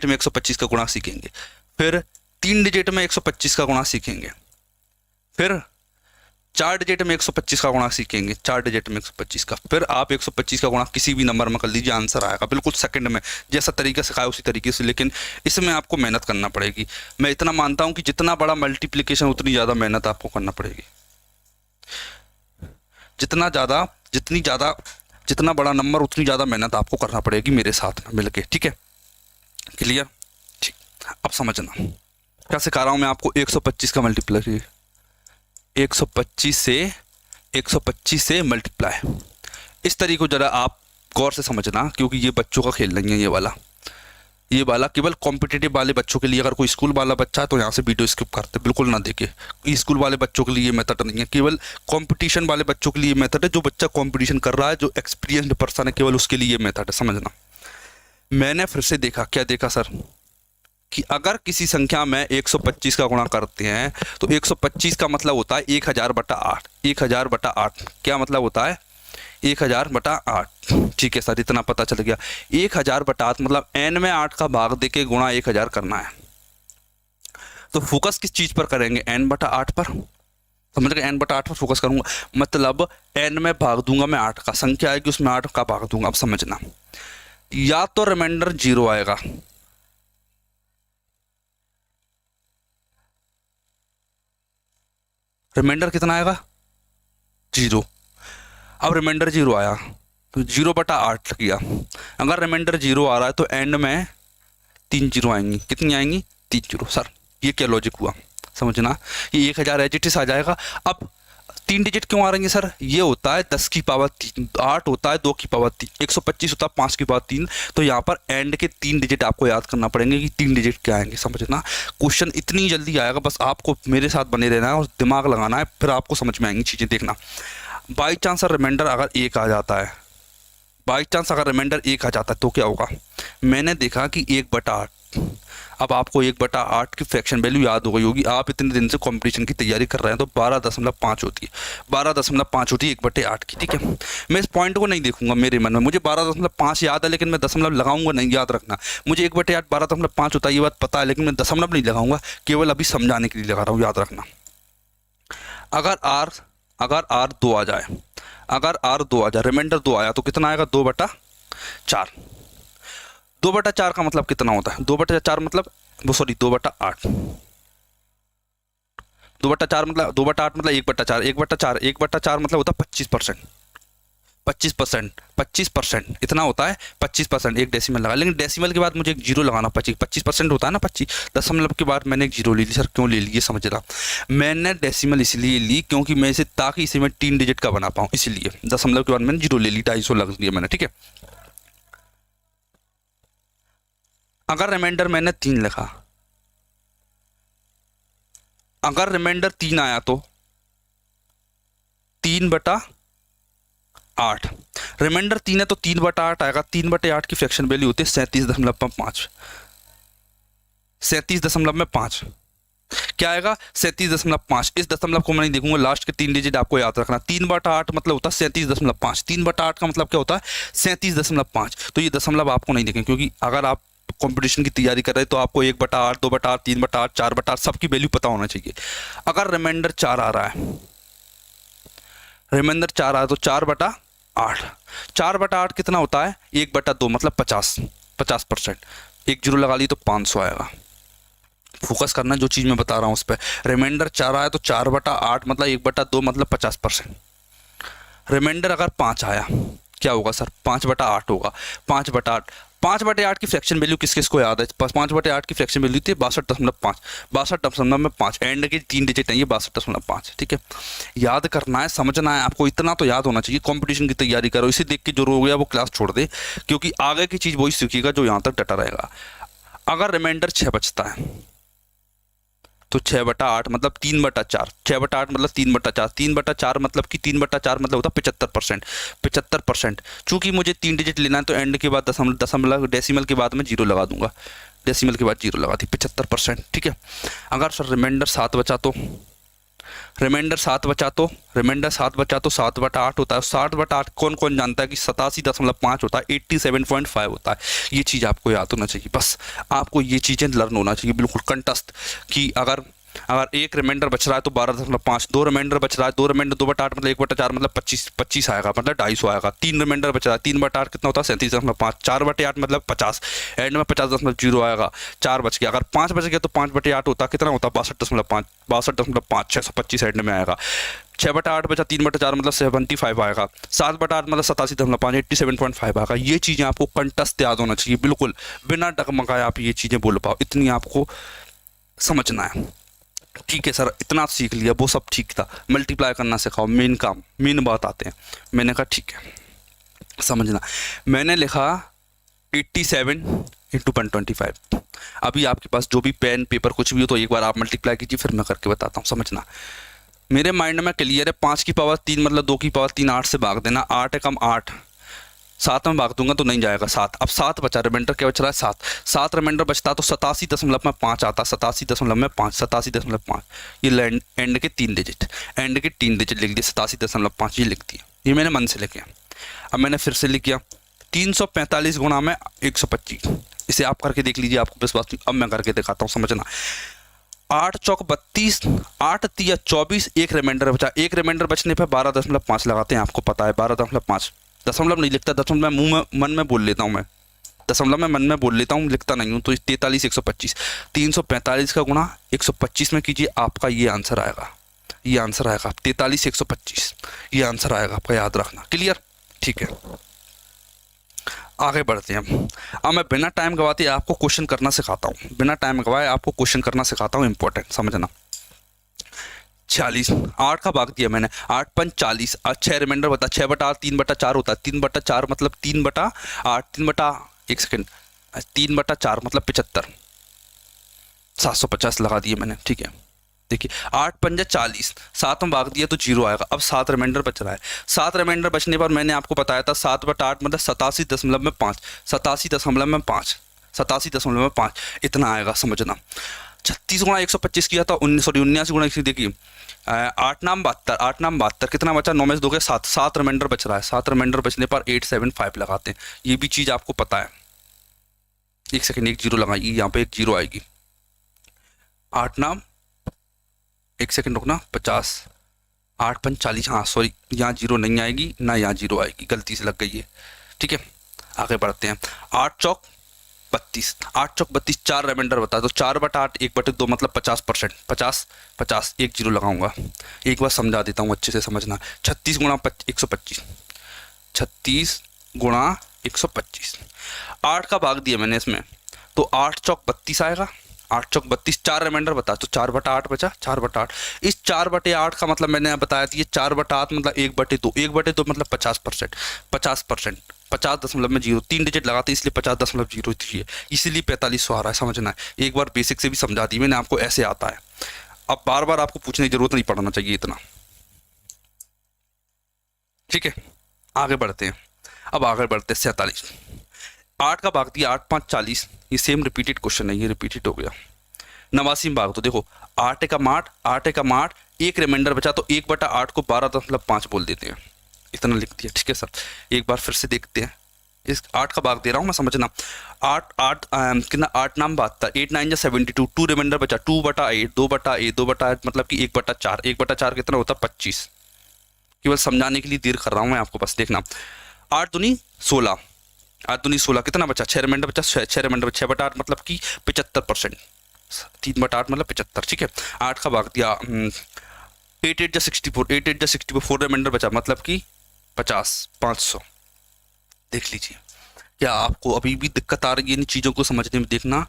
में 125 का गुणा सीखेंगे, फिर 3 डिजिट में 125 का गुणा सीखेंगे, फिर 4 डिजिट में 125 का गुणा सीखेंगे, 4 डिजिट में 125 का, फिर आप 125 का गुणा किसी भी नंबर में कर लीजिए, आंसर आएगा बिल्कुल सेकंड में, जैसा तरीका सिखाया उसी तरीके से। लेकिन इसमें आपको मेहनत करना पड़ेगी। मैं इतना मानता हूं कि जितना बड़ा मल्टीप्लिकेशन उतनी ज़्यादा मेहनत आपको करना पड़ेगी। जितना बड़ा नंबर उतनी ज़्यादा मेहनत आपको करना पड़ेगी मेरे साथ में मिलके, ठीक है। क्लियर? ठीक। अब समझना क्या सिखा रहा हूं मैं आपको। 125 का मल्टीप्लाई, 125 से मल्टीप्लाई, इस तरीके को जरा आप गौर से समझना, क्योंकि ये बच्चों का खेल नहीं है। ये वाला केवल कॉम्पिटिटिव वाले बच्चों के लिए। अगर कोई स्कूल वाला बच्चा है तो यहाँ से वीडियो स्किप करते, बिल्कुल ना देखे। स्कूल वाले बच्चों के लिए ये मेथड नहीं है, केवल कंपटीशन वाले बच्चों के लिए मेथड है। जो बच्चा कंपटीशन कर रहा है, जो एक्सपीरियंस्ड पर्सन है, केवल उसके लिए ये मेथड है, समझना। मैंने फिर से देखा, क्या देखा सर, कि अगर किसी संख्या में 125 का गुणा करते हैं तो 125 का मतलब होता है 1000/8। 1000/8 क्या मतलब होता है? 1000/8। ठीक है सर, इतना पता चल गया। 1000/8 मतलब n में 8 का भाग देके गुणा 1000 करना है। तो फोकस किस चीज पर करेंगे? n/8 पर। समझ गए? n/8 पर फोकस करूंगा, मतलब n में भाग दूंगा मैं 8 का, संख्या आएगी उसमें 8 का भाग दूंगा। अब समझना, या तो रिमाइंडर 0 आएगा, रिमाइंडर कितना आएगा? 0। अब रिमाइंडर 0 आया तो 0/8 लग गया। अगर रिमाइंडर 0 आ रहा है तो एंड में 3 जीरो आएंगी। कितनी आएंगी? 3 जीरो। सर ये क्या लॉजिक हुआ? समझना, ये 1000 एजिटिस आ जाएगा। अब 3 डिजिट क्यों आ रही है सर? ये होता है 10 की पावर 3, 8 होता है 2 की पावर 3, 125 होता है 5 की पावर 3। तो यहाँ पर एंड के 3 डिजिट आपको याद करना पड़ेंगे कि 3 डिजिट क्या आएंगे। समझना, क्वेश्चन इतनी जल्दी आएगा, बस आपको मेरे साथ बने रहना है और दिमाग लगाना है, फिर आपको समझ में आएंगी चीज़ें। देखना, बाई चांस रिमाइंडर अगर 1 आ जाता है, बाई चांस अगर रिमाइंडर 1 आ जाता है तो क्या होगा? मैंने देखा कि 1/8। अब आपको 1/8 की फ्रैक्शन वैल्यू याद हो गई होगी। आप इतने दिन से कंपटीशन की तैयारी कर रहे हैं तो 12.5 होती है। 12.5 होती है 1/8 की। ठीक है, मैं इस पॉइंट को नहीं देखूंगा मेरे मन में, मुझे 12.5 याद है, लेकिन मैं दशमलव लगाऊंगा नहीं। याद रखना, मुझे 1/8 12.5 होता है, ये बात पता है, लेकिन मैं दशमलव नहीं लगाऊंगा, केवल अभी समझाने के लिए लगा रहा हूँ। याद रखना, अगर R 2 आ जाए, अगर R 2 आ जाए, रिमाइंडर 2 आया तो कितना आएगा? 2/4। 2/4 का मतलब कितना होता है? 2/4 मतलब 2/8। 2/4 मतलब 2/8 मतलब 1/4। 1/4 मतलब होता है 25%। 25% इतना होता है 25%। एक डेसिमल लगा, लेकिन डेसिमल के बाद मुझे एक जीरो लगाना। 25% होता है ना 25, दशमलव के बाद मैंने एक जीरो ले ली। सर क्यों ले ली? ये समझ रहा, मैंने डेसिमल इसलिए ली क्योंकि मैं इसे, ताकि इसे मैं 3 डिजिट का बना पाऊँ, इसलिए दशमलव के बाद मैंने जीरो ले ली। 250 लग लिया मैंने। ठीक है, अगर रिमाइंडर मैंने 3 लिखा, अगर रिमाइंडर 3 आया तो 3/8। रिमाइंडर 3 है तो 3/8 आएगा। 3/8 की फ्रैक्शन वैल्यू होती है 37.5। 37.5 क्या आएगा? 37.5। इस दशमलव को मैं नहीं देखूंगा, लास्ट के 3 डिजिट आपको याद रखना। 3/8 मतलब होता है 37.5। 3/8 का मतलब क्या होता है? 37.5। तो ये दशमलव आपको नहीं देखें, क्योंकि अगर आप कंपटीशन की तैयारी कर रहे हैं तो आपको 1/8, 2/8, 3/8, 4/8 सबकी वैल्यू पता होना चाहिए। अगर रिमाइंडर 4 आ रहा है, रिमाइंडर 4 आ रहा है तो 4/8। 4/8 कितना होता है? 1/2 मतलब 50%। एक जीरो लगा ली तो 500 आएगा। फोकस करना जो चीज़ मैं बता रहा हूँ उस पर। रिमाइंडर 4 आया तो 4/8 मतलब 1/2 मतलब 50%। रिमाइंडर अगर 5 आया, क्या होगा सर? 5/8 होगा। 5/8 की फ्रैक्शन वैल्यू किस किस को याद है? 5/8 की फ्रैक्शन वैल्यू थी 62.5। 62.5 एंड के 3 डिजिट है, ये 62.5। ठीक है, याद करना है, समझना है आपको, इतना तो याद होना चाहिए। कंपटीशन की तैयारी करो, इसे देख के जो रो गया वो क्लास छोड़ दे, क्योंकि आगे की चीज़ वही सीखिएगा जो यहाँ तक डटा रहेगा। अगर रिमाइंडर 6 बचता है तो 6/8 मतलब 3/4, 6/8 मतलब 3/4, 3/4 मतलब कि 3/4 मतलब होता 75%, 75%। चूंकि मुझे 3 डिजिट लेना है तो एंड के बाद दशमलव डेसिमल के बाद में जीरो लगा दूंगा, डेसिमल के बाद जीरो लगा दी, 75%। ठीक है। अगर सर रिमाइंडर 7 बचा तो रिमाइंडर 7 बचा तो रिमाइंडर 7 बचा तो 7/8 होता है। 7/8 कौन कौन जानता है कि 87.5 होता है, 87.5 होता है। ये चीज़ आपको याद होना चाहिए, बस आपको ये चीज़ें लर्न होना चाहिए बिल्कुल कंटस्ट, कि अगर एक रिमाइंडर बच रहा है तो 12.5, 2 रिमाइंडर बच रहा है, 2 रिमाइंडर 2/8 मतलब 1/4 मतलब 25 आएगा, मतलब 250 आएगा। 3 रिमाइंडर बच रहा है, 3/8 कितना होता है 37.5, 4/8 मतलब 50, एंड में 50.0 आएगा, 4 बच गया। अगर 5 बच गया तो 5/8 होता कितना होता 62.5, 62.5, 625 एंड में आएगा। 6/8 बचा, 3/4 मतलब 75 आएगा, 7/8 मतलब 87.5, 87.5 आएगा। ये चीज़ें आपको कंटस्ट याद होना चाहिए बिल्कुल, बिना डगमगाए आप ये चीज़ें बोल पाओ, इतनी आपको समझना है। ठीक है सर, इतना सीख लिया, वो सब ठीक था, मल्टीप्लाई करना सिखाओ, मेन काम, मेन बात आते हैं। मैंने कहा ठीक है समझना। मैंने लिखा 87 इंटू 125। अभी आपके पास जो भी पेन पेपर कुछ भी हो तो एक बार आप मल्टीप्लाई कीजिए, फिर मैं करके बताता हूँ, समझना। मेरे माइंड में क्लियर है, 5 की पावर 3 मतलब 2 की पावर 3, 8 से भाग देना, 8 एकम 8, 7 में भाग दूंगा तो नहीं जाएगा 7। अब 7 बचा, रिमाइंडर क्या बच रहा है 7, 7 रिमाइंडर बचता तो 87.5 आता, 87.5, 87.5। ये एंड के 3 डिजिट, एंड के 3 डिजिट लिख दिए, 87.5 ये लिख दिया, ये मैंने मन से लिखे। अब मैंने फिर से लिख किया 345 गुणा में 125, इसे आप करके देख लीजिए, आपको विश्वास नहीं, अब मैं करके दिखाता हूँ, समझना। 8 चौक 32, 8 तिया 24, एक रिमाइंडर बचा, एक रिमाइंडर बचने पर 12.5 लगाते हैं, आपको पता है 12.5, दशमलव नहीं लिखता, दशमलव मुंह में मन में बोल लेता हूँ मैं, दशमलव में मन में बोल लेता हूँ, लिखता नहीं हूँ। तो 43 125, 345 का गुणा 125 में कीजिए, आपका ये आंसर आएगा, ये आंसर आएगा 43 125, ये आंसर आएगा आपका, याद रखना। क्लियर? ठीक है, आगे बढ़ते हैं। अब मैं बिना टाइम गवाते आपको क्वेश्चन करना सिखाता हूँ, बिना टाइम गवाए आपको क्वेश्चन करना सिखाता हूँ, इंपॉर्टेंट समझना। 46, 8 का भाग दिया मैंने, 8 पंच 40, 6 रिमाइंडर बता, 6/8 3/4 होता है, 3/4 मतलब 3/8, 3/4 मतलब 75, 750 लगा दिए मैंने। ठीक है, देखिए 8 पंजा 40, 7 में भाग दिया तो 0 आएगा। अब 7 रिमाइंडर बच रहा है, 7 रिमाइंडर बचने पर मैंने आपको बताया था 7/8 मतलब 87.5, 87.5, 87.5 इतना आएगा, समझना। 36 गुणा 125 किया था, 79 गुणा, देखिए 8 नाम 72, 8 नाम 72, कितना बचा 9 में से 2 के 7, 7 रिमाइंडर बच रहा है, 7 रिमाइंडर बचने पर 875 लगाते हैं, ये भी चीज़ आपको पता है। एक सेकंड, एक जीरो लगाइए, यहाँ पे एक जीरो आएगी, 8 नाम, एक सेकंड रुकना, 50, 8 पंच 40, हाँ सॉरी, यहाँ जीरो नहीं आएगी ना, यहाँ जीरो आएगी, गलती से लग गई है। ठीक है, आगे बढ़ते हैं। 8 चौक 32, 8 चौक 32, 4 रिमाइंडर बता, तो 4/8 1/2 मतलब 50%, 50 50, एक जीरो लगाऊंगा। एक बार समझा देता हूँ, अच्छे से समझना। 36 गुणा 125, 36 गुणा 125, 8 का भाग दिया मैंने इसमें, तो 8 चौक 32 आएगा, 8 चौक 32, 4 रिमाइंडर बता, तो 4/8 बचा, 4/8। इस 4/8 का मतलब मैंने बताया था, ये 4/8 मतलब 1/2, 1/2 मतलब 50%, 50%, 50.0, 3 डिजिट लगाते इसलिए 50.0 थी, इसीलिए 4500 आ रहा है, समझना है। एक बार बेसिक से भी समझा दी मैंने आपको, ऐसे आता है। अब बार बार आपको पूछने की जरूरत नहीं पड़ना चाहिए इतना। ठीक है, आगे बढ़ते हैं। अब आगे बढ़ते हैं 47, 8 का भाग दिया, 8 5 40, ये सेम रिपीटेड क्वेश्चन है, ये रिपीटेड हो गया। 89 में भाग, तो देखो 8 एकम 8, 8 एकम 8, एक रिमाइंडर बचा, तो 1/8 को 12.5 बोल देते हैं, इतना लिख दिया। ठीक है सर, एक बार फिर से देखते हैं, इस 8 का भाग दे रहा हूँ मैं, समझना। 8 कितना, 8 नाम 72, 8 9 जा 72, 2 रिमाइंडर बचा, 2/8, 2/8, 2/8 मतलब कि 1/4, 1/4 कितना होता 25। केवल समझाने के लिए देर कर रहा हूँ मैं आपको, बस देखना। 8 दूनी 16, 8 दूनी 16, कितना बचा, 6 रिमाइंडर बचा, 6 रिमाइंडर, 6/8 मतलब कि 75%, 3/8 मतलब 75। ठीक है, 8 का भाग दिया, 8 8 जा 64, 8 8 जा 64, 4 रिमाइंडर बचा मतलब कि 50, 500। देख लीजिए, क्या आपको अभी भी दिक्कत आ रही है इन चीज़ों को समझने में? देखना,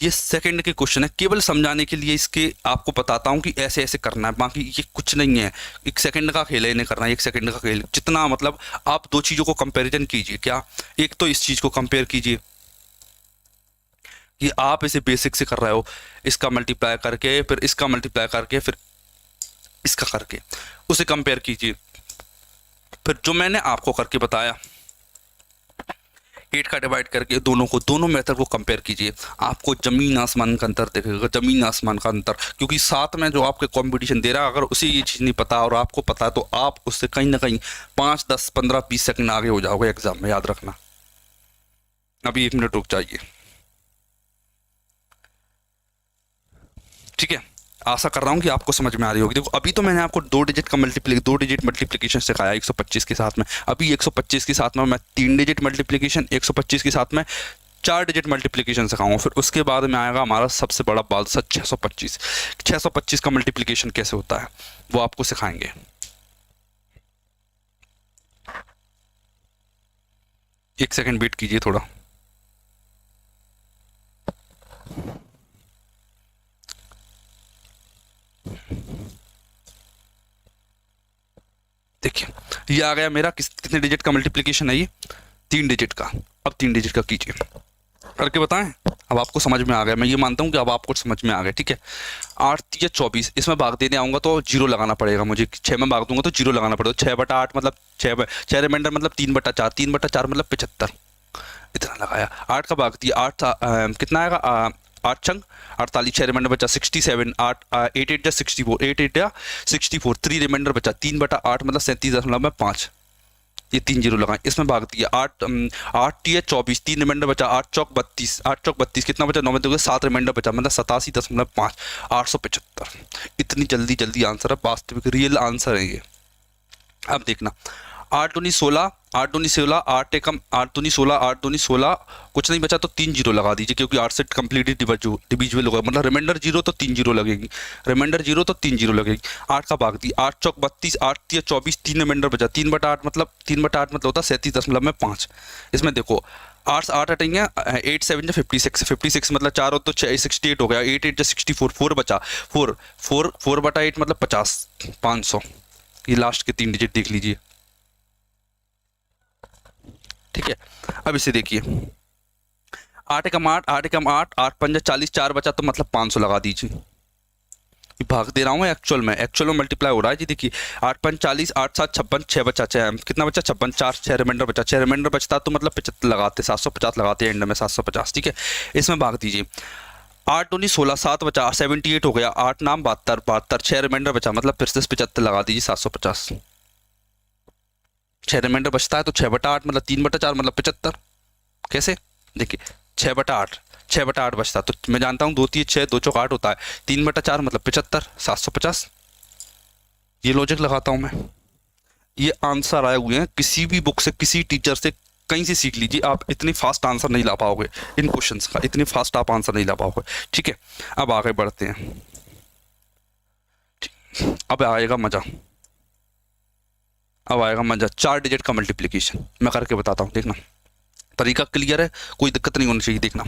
ये सेकंड के क्वेश्चन है, केवल समझाने के लिए इसके आपको बताता हूँ कि ऐसे ऐसे करना है, बाकी ये कुछ नहीं है। एक सेकंड का खेल है, इन्हें करना है, एक सेकंड का खेल। जितना मतलब आप दो चीज़ों को कंपैरिजन कीजिए, क्या, एक तो इस चीज़ को कंपेयर कीजिए, कि आप इसे बेसिक से कर रहे हो, इसका मल्टीप्लाई करके फिर इसका मल्टीप्लाई करके फिर इसका करके उसे कंपेयर कीजिए। फिर जो मैंने आपको करके बताया 8 का डिवाइड करके दोनों मेथड को कंपेयर कीजिए, आपको जमीन आसमान का अंतर दिखेगा, जमीन आसमान का अंतर। क्योंकि साथ में जो आपके कंपटीशन दे रहा है, अगर उसे ये चीज़ नहीं पता और आपको पता है तो आप उससे कहीं ना कहीं 5, 10, 15, 20 सेकंड आगे हो जाओगे एग्जाम में, याद रखना। अभी 1 मिनट रुक जाइए, ठीक है। आशा कर रहा हूँ कि आपको समझ में आ रही होगी। देखो अभी तो मैंने आपको 2 डिजिट मल्टीप्लिकेशन सिखाया 125 के साथ में। अभी 125 के साथ में मैं 3 डिजिट मल्टीप्लिकेशन, 125 के साथ में 4 डिजिट मल्टीप्लिकेशन सिखाऊंगा। फिर उसके बाद में आएगा हमारा सबसे बड़ा बादशाह 625। 625 का मल्टीप्लिकेशन कैसे होता है वो आपको सिखाएंगे। एक सेकेंड वेट कीजिए थोड़ा। देखिए ये आ गया मेरा कितने डिजिट का मल्टीप्लिकेशन है, ये 3 डिजिट का। अब 3 डिजिट का कीजिए, करके बताएं। अब आपको समझ में आ गया, मैं ये मानता हूँ कि अब आपको समझ में आ गया, ठीक है। 8 या 24, इसमें भाग देने आऊँगा तो 0 लगाना पड़ेगा मुझे। 6 में भाग दूंगा तो 0 लगाना पड़ेगा। 6/8 मतलब 6 रिमाइंडर मतलब 3/4, 3/4 मतलब 75, इतना लगाया। 8 का भाग दिया, 8 कितना आएगा, 8 छंग 48, 6 रिमाइंडर बचा 67, 8 8 8 64, 8 8 64, 3 रिमाइंडर बचा 3/8 मतलब 37.5, ये 3 0 लगाए। इसमें भाग दिया 8 8 या 24, 3 रिमाइंडर बचा 8 चौक 32, 8 चौक 32 कितना बचा 9 में दोगे 7 रिमाइंडर बचा मतलब 87.5, 875। इतनी जल्दी जल्दी आंसर है, वास्तविक रियल आंसर है ये। अब देखना 8 दूनी 16, 8 दूनी 16, 8 एकम 8 दूनी 16, 8 दूनी 16, कुछ नहीं बचा तो 3 0 लगा दीजिए, क्योंकि 8 से कंप्लीटली डिविजिबल होगा, मतलब रिमाइंडर 0 तो 3 0 लगेगी, रिमाइंडर 0 तो 3 0 लगेगी। 8 का भाग दी, 8 चौक 32, 8 या 24, 3 रिमाइंडर बचा 3/8 मतलब 3/8 मतलब होता 37.5। इसमें देखो 8 8 हटेंगे, 8 7 56, 56 मतलब 4 हो तो 68 हो गया, 8 8 64, 4 बचा 4/8 मतलब 50, 500। ये लास्ट के 3 डिजिट देख लीजिए, ठीक है। अब इसे देखिए 8 एकम 8, 8 एकम 8, 8 पंजा 40, 4 बचा तो मतलब 500 लगा दीजिए। भाग दे रहा हूँ एक्चुअल में मल्टीप्लाई हो रहा है जी। देखिए 8 5 40, 8 7 56, 6 बचा 6 कितना बचा 56, 4 6 रिमाइंडर बचा, 6 रिमाइंडर बचता तो मतलब 75 लगाते, 750 लगाते हैं एंड में 750, ठीक है। इसमें भाग दीजिए 8 दूनी 16, 7 बचा 78 हो गया, 8 नाम 72, 6 रिमाइंडर बचा मतलब फिर से 75 लगा दीजिए 750। 6 रिमाइंडर बचता है तो 6/8 मतलब 3/4 मतलब 75। कैसे देखिए 6/8, 6/8 बचता तो मैं जानता हूँ 2 3 6 2 चौक 8 होता है, 3/4 मतलब 75, 750। ये लॉजिक लगाता हूँ मैं। ये आंसर आए हुए हैं किसी भी बुक से, किसी टीचर से, कहीं से सीख लीजिए। आप इतनी फास्ट आंसर नहीं ला पाओगे इन क्वेश्चंस का, इतनी फास्ट आप आंसर नहीं ला पाओगे, ठीक है। अब आगे बढ़ते हैं, अब आएगा मजा, अब आएगा मजा। 4 डिजिट का मल्टीप्लिकेशन मैं करके बताता हूँ, देखना तरीका क्लियर है, कोई दिक्कत नहीं होनी चाहिए। देखना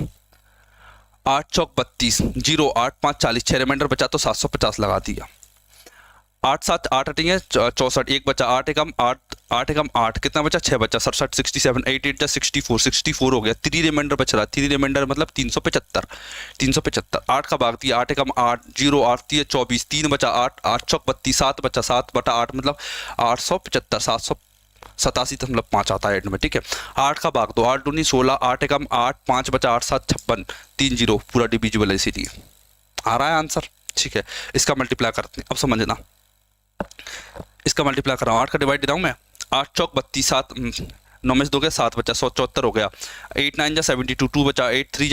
8 चौक 32, 0 8 5 40, 6 रिमाइंडर बचा तो 750 लगा दिया। 8 7 8 हटेंगे 64, 1 बचा 8 एकम 8, 8 एकम 8 कितना बचा 6 बचा 67, 67, 8 8 64, 64 हो गया। 3 रिमाइंडर बच रहा, 3 रिमाइंडर मतलब 375, 375। 8 का भाग दिया 8 एकम 8, 0 8 3 24, 3 बचा 8, 8 चौक 32, 7 बचा 7/8 मतलब 875, 787.5 आता है एंड में, ठीक है। 8 का भाग दो 8 दूनी 16, 8 एकम 8, 5 बचा 8 7 56, 3 0 पूरा डिविजिबल है, इसीलिए आ रहा है आंसर, ठीक है। इसका मल्टीप्लाई करते हैं, अब समझना। इसका मल्टीप्लाई कर रहा हूँ, 8 का डिवाइड दे रहा हूँ मैं, 8 चौक 32, 7 9 में से 2 गया 7 बचा 174 हो गया। 8 9 जा 72, 2 बचा 8 3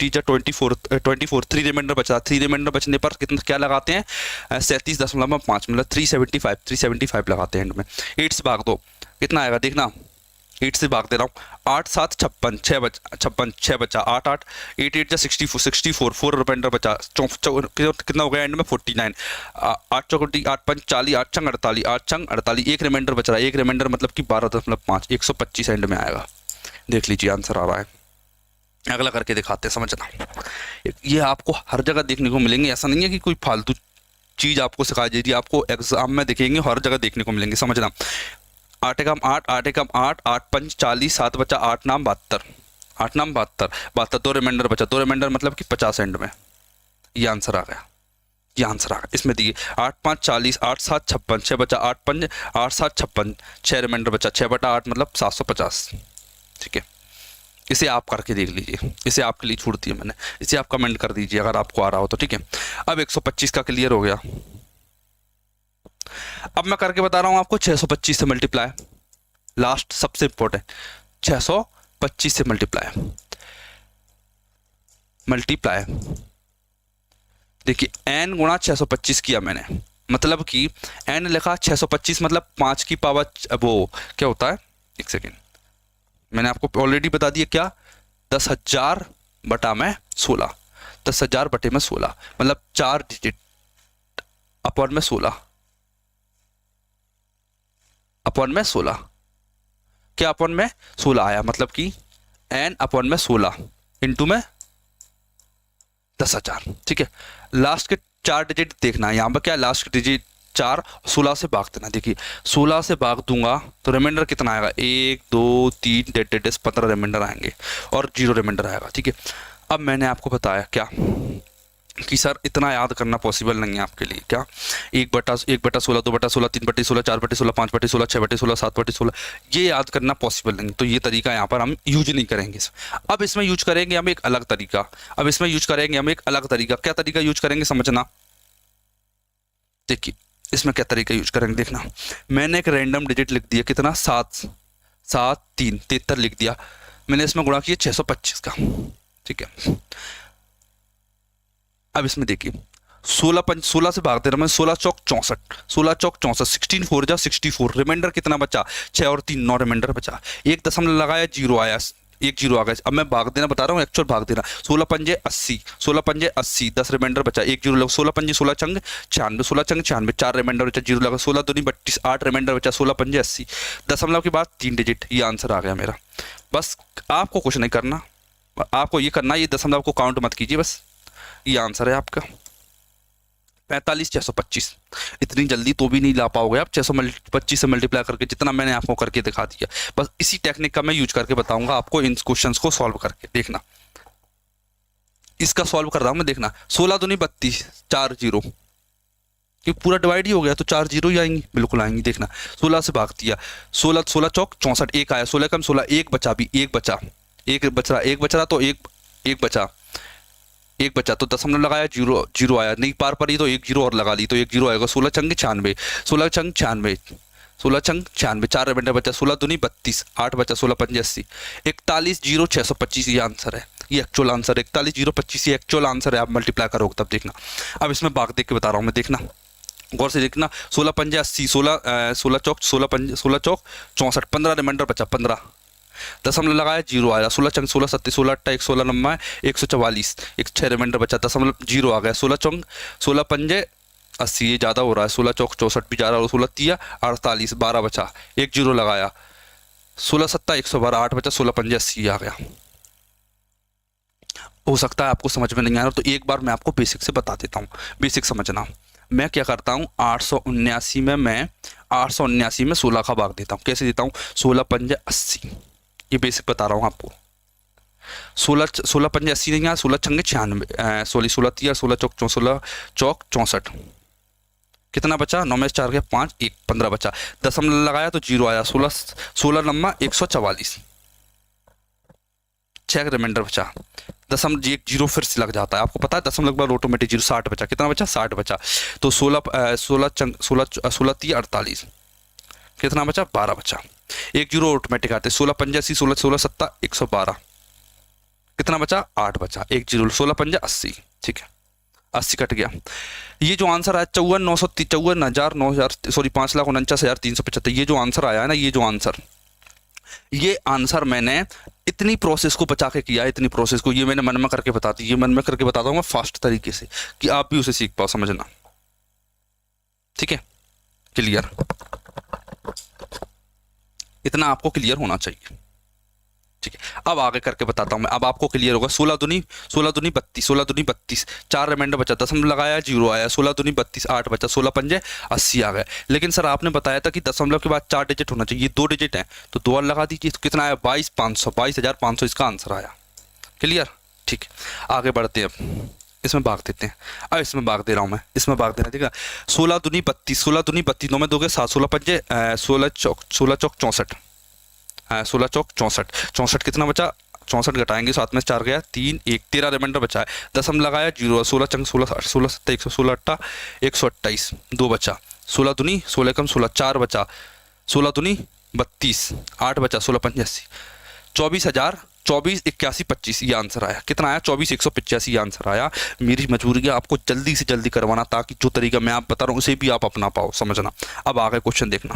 जा 24, 3 रिमाइंडर बचा, 3 रिमाइंडर बचने पर कितना क्या लगाते हैं 37.5 मतलब 375 लगाते हैं एंड में। 8 से भाग दो कितना आएगा देखना, 8 से भाग दे रहा हूँ 8 7 56, 6 बचा 8 8, 8 8 जा 64, 4 रिमाइंडर बचा कितना हो गया एंड में 49, 8 चौकटी 8 5 40, 8 छंग 48, 8 छंग 48, 1 रिमाइंडर बच रहा है, 1 रिमाइंडर मतलब कि 12.5, 125 एंड में आएगा। देख लीजिए आंसर आ रहा है। अगला करके दिखाते हैं, समझना। ये आपको हर जगह देखने को मिलेंगे, ऐसा नहीं है कि कोई फालतू चीज़ आपको सिखाई जाएगी, आपको एग्जाम में दिखेंगे, हर जगह देखने को मिलेंगे, समझना। 8 एकम 8, 8 एकम 8, 8 5 40, 7 बचा 8 नाम 72, 8 नाम 72, 72 दो रिमाइंडर बचा, दो रिमाइंडर मतलब कि 50 एंड में, ये आंसर आ गया, ये आंसर आ गया। इसमें देखिए 8 5 40, 8 7 56, 6 बचा, 8 5 8 7 56, 6 रिमाइंडर बचा, 6/8 मतलब 750। ठीक है, इसे आप करके देख लीजिए, इसे आपके लिए छूट दी है मैंने, इसे आप कमेंट कर दीजिए अगर आपको आ रहा हो तो। ठीक है, अब 125 का क्लियर हो गया। अब मैं करके बता रहा हूं आपको 625 से मल्टीप्लाई, लास्ट सबसे इंपॉर्टेंट, 625 से मल्टीप्लाई, देखिए n गुणा 625 किया मैंने, मतलब कि n लिखा 625 मतलब 5 की पावर, वो क्या होता है, एक सेकेंड, मैंने आपको ऑलरेडी बता दिया क्या, 10,000 बटा में 16, 10,000 बटे में 16 मतलब 4 डिजिट अपॉन में 16, अपॉन में 16, क्या अपॉन में 16 आया, मतलब कि n अपॉन में 16 इंटू में 10,000। ठीक है, लास्ट के 4 डिजिट देखना है, यहाँ पर क्या लास्ट के डिजिट 4, 16 से भाग देना। देखिए 16 से भाग दूंगा तो रिमाइंडर कितना आएगा, 1 2 3 15 रिमाइंडर आएंगे और 0 रिमाइंडर आएगा। ठीक है, अब मैंने आपको बताया क्या कि सर इतना याद करना पॉसिबल नहीं है आपके लिए, क्या 1/16, 2/16, 3/16, 4/16, 5/16, 6/16, 7/16, ये याद करना पॉसिबल नहीं, तो ये तरीका यहाँ पर हम यूज नहीं करेंगे। अब इसमें यूज करेंगे हम एक अलग तरीका, क्या तरीका यूज करेंगे समझना। देखिए इसमें क्या तरीका यूज करेंगे देखना, मैंने एक रैंडम डिजिट लिख दिया, कितना 7 7 3 73 लिख दिया, मैंने इसमें गुणा किया 625 का। ठीक है, अब इसमें देखिए 16 से भाग दे रहा मैं, 16 चौक 64, 16 चौक 64, 16 4 जा 64, रिमाइंडर कितना बचा, 6 और 3 9 रिमाइंडर बचा, एक दशमलव लगाया 0 आया, एक 0 आ गया। अब मैं भाग देना बता रहा हूँ, एक्चुअल भाग देना, 16 पंजे 80, 16 पंजे 80, 10 रिमाइंडर बचा, एक 0 लगा, 16 पंजे 16 चंग 96, 16 चंग 96, 4 रिमाइंडर बचा, 0 लगा, 16 दूनी 32, 8 रिमाइंडर बचा, 16 पंजे 80, दशमलव के बाद 3 डिजिट, ये आंसर आ गया मेरा। बस आपको कुछ नहीं करना, आपको ये करना, ये दशमलव को काउंट मत कीजिए, बस ये आंसर है आपका 45,625। इतनी जल्दी तो भी नहीं ला पाओगे आप 625 से मल्टीप्लाई करके, जितना मैंने आपको करके दिखा दिया। बस इसी टेक्निक का मैं यूज करके बताऊंगा आपको इन क्वेश्चंस को सॉल्व करके, देखना इसका सॉल्व कर रहा हूं मैं, देखना 16 दूनी 32, 4 0, कि पूरा डिवाइड ही हो गया तो 4 0 ही आएंगी, बिल्कुल आएंगी। देखना 16 से भाग दिया, 16 16 चौक 64, एक आया, 16 कम 16, एक बचा, भी एक बचा, एक बचा तो एक बचा तो दशमलव लगाया, 0 0 आया, नहीं पार पड़ी तो एक 0 और लगा ली तो एक 0 आएगा, 16 चंग 96, 16 चंग 96, 16 चंग 96, 4 रिमाइंडर बचा, 16 दूनी 32, 8 बचा, 16 पंजे 80, 41,0,625 ये आंसर है, ये एक्चुअल आंसर है, 41,025 ये एक्चुअल आंसर है। आप मल्टीप्लाई करोगे तब देखना। अब इसमें भाग देख के बता रहा हूँ मैं, देखना गौर से देखना, 16 पंजे 80, 16 चौक 64, 15 रिमाइंडर बचा, 15 दशमलव लगाया 0 आया, 16 चंग 16 सत्ती 16 अट्ठा 16 नम्मा 144, एक 6 रिमाइंडर बचा, दशमलव 0 आ गया, 16 चौंग 16 पंजे 80, ये ज़्यादा हो रहा है, 16 चौक 64 भी जा रहा है, 16 तिया 48, 12 बचा, एक 0 लगाया, 16 सत्ता 112, 8 बचा, 16 पंजे 80 आ गया। हो सकता है आपको समझ में नहीं आ रहा, तो एक बार मैं आपको बेसिक से बता देता हूँ, बेसिक समझना। मैं क्या करता हूँ, 879 में मैं 879 में 16 का भाग देता हूँ, कैसे देता हूँ, 16 पंजे 80, ये बेसिक बता रहा हूँ आपको, 16 पंजे 80 नहीं आया, 16 छंगे 96, 16 तिया 16 चौक 64, कितना बचा, 9 में 4 गया 5, 1 15 बचा, दशमलव लगाया तो 0 आया, 16 नम्मा 144, 6 रिमाइंडर बचा, दशमलव एक 0 फिर से लग जाता है, आपको पता है दशमलव के बाद ऑटोमेटिक 0, 60 बचा, कितना बचा 60 बचा, तो 16 तिया 48, कितना बचा 12 बचा, एक 0 ऑटोमेटिक आते, 16 पंजे 80, 16 सत्ता 112, कितना बचा 8 बचा, एक 0, 16 पंजे 80, ठीक है 80 कट गया। ये जो आंसर आया 5,49,375, ये जो आंसर आया है ना, ये आंसर मैंने इतनी प्रोसेस को बचा के किया, इतनी प्रोसेस को ये मैंने मन में करके बता दी, ये मन में करके बताता हूँ मैं फास्ट तरीके से कि आप भी उसे सीख पाओ, समझना, ठीक है, क्लियर, इतना आपको क्लियर होना चाहिए। ठीक है, अब आगे करके बताता हूँ मैं, अब आपको क्लियर होगा। 16 दूनी 32, 16 दूनी 32, 4 रिमाइंडर बचा, दशमलव लगाया 0 आया, 16 दूनी 32, 8 बचा, 16 पंजे 80 आ गए। लेकिन सर आपने बताया था कि दशमलव के बाद 4 डिजिट होना चाहिए, 2 डिजिट हैं तो 2 और लगा दीजिए, तो कितना आया 22,500, 22,500 इसका आंसर आया। क्लियर, ठीक है, आगे बढ़ते हैं। अब इसमें भाग देते हैं, अब इसमें भाग दे रहा हूँ मैं, इसमें भाग दे रहा है, ठीक है। 16 दूनी 32, 16 दूनी 32, 9 में दोगे 7, 16 पंजे 16 चौक 64, 16 चौक 64, 64 कितना बचा, 64 घटाएंगे, 7 में 4 गया 3, 1, 13 रिमाइंडर बचा है, दशम लगाया 0, 16 चंग 16, 16 सत्ता 116 अट्ठा 128, 2 बचा, 16 दूनी 16 कम 16, 4 बचा, 16 दूनी 32, 8 बचा, 16 पंजे 80, 24,000, 24 81 25 ये आंसर आया। कितना आया 24,185 ये आंसर आया। मेरी मजबूरी है आपको जल्दी से जल्दी करवाना, ताकि जो तरीका मैं आप बता रहा हूँ उसे भी आप अपना पाओ, समझना। अब आगे क्वेश्चन देखना,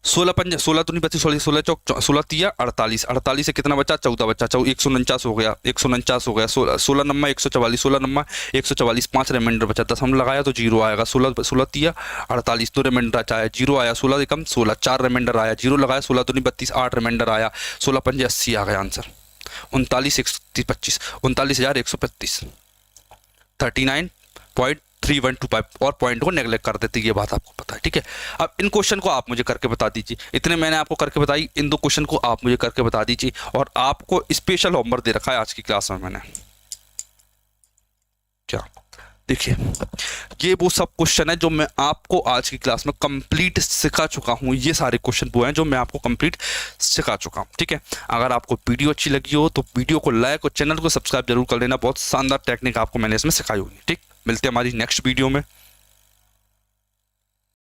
16 पंजे 16 दूनी 32, 16 चौक 16 तिया 48, 48 से कितना बचा 14 बचा, 149 हो गया, 149 हो गया, 16 नंबर 144, 16 नंबर 144, 5 रिमाइंडर बचा, दशम लगाया तो 0 आएगा, 16 तिया 48, 2 रिमाइंडर बचा है 0 आया, 16 कम 16, 4 रिमाइंडर आया, 0 लगाया, 16 दूनी 32, 8 रिमाइंडर आया, 16 पंजे 80 आ गया आंसर, 39,125, 39,135, 39.3125, और पॉइंट को नेगलेक्ट कर देते, ये बात आपको पता है, ठीक है। अब इन क्वेश्चन को आप मुझे करके बता दीजिए, इतने मैंने आपको करके बताई, इन 2 क्वेश्चन को आप मुझे करके बता दीजिए, और आपको स्पेशल होमवर्क दे रखा है आज की क्लास में मैंने। क्या देखिए, ये वो सब क्वेश्चन है जो मैं आपको आज की क्लास में कंप्लीट सिखा चुका हूँ, ये सारे क्वेश्चन वो हैं जो मैं आपको कंप्लीट सिखा चुका हूँ, ठीक है। अगर आपको वीडियो अच्छी लगी हो तो वीडियो को लाइक और चैनल को सब्सक्राइब जरूर कर लेना, बहुत शानदार टेक्निक आपको मैंने इसमें सिखाई होगी, ठीक। मिलते हैं हमारी नेक्स्ट वीडियो में।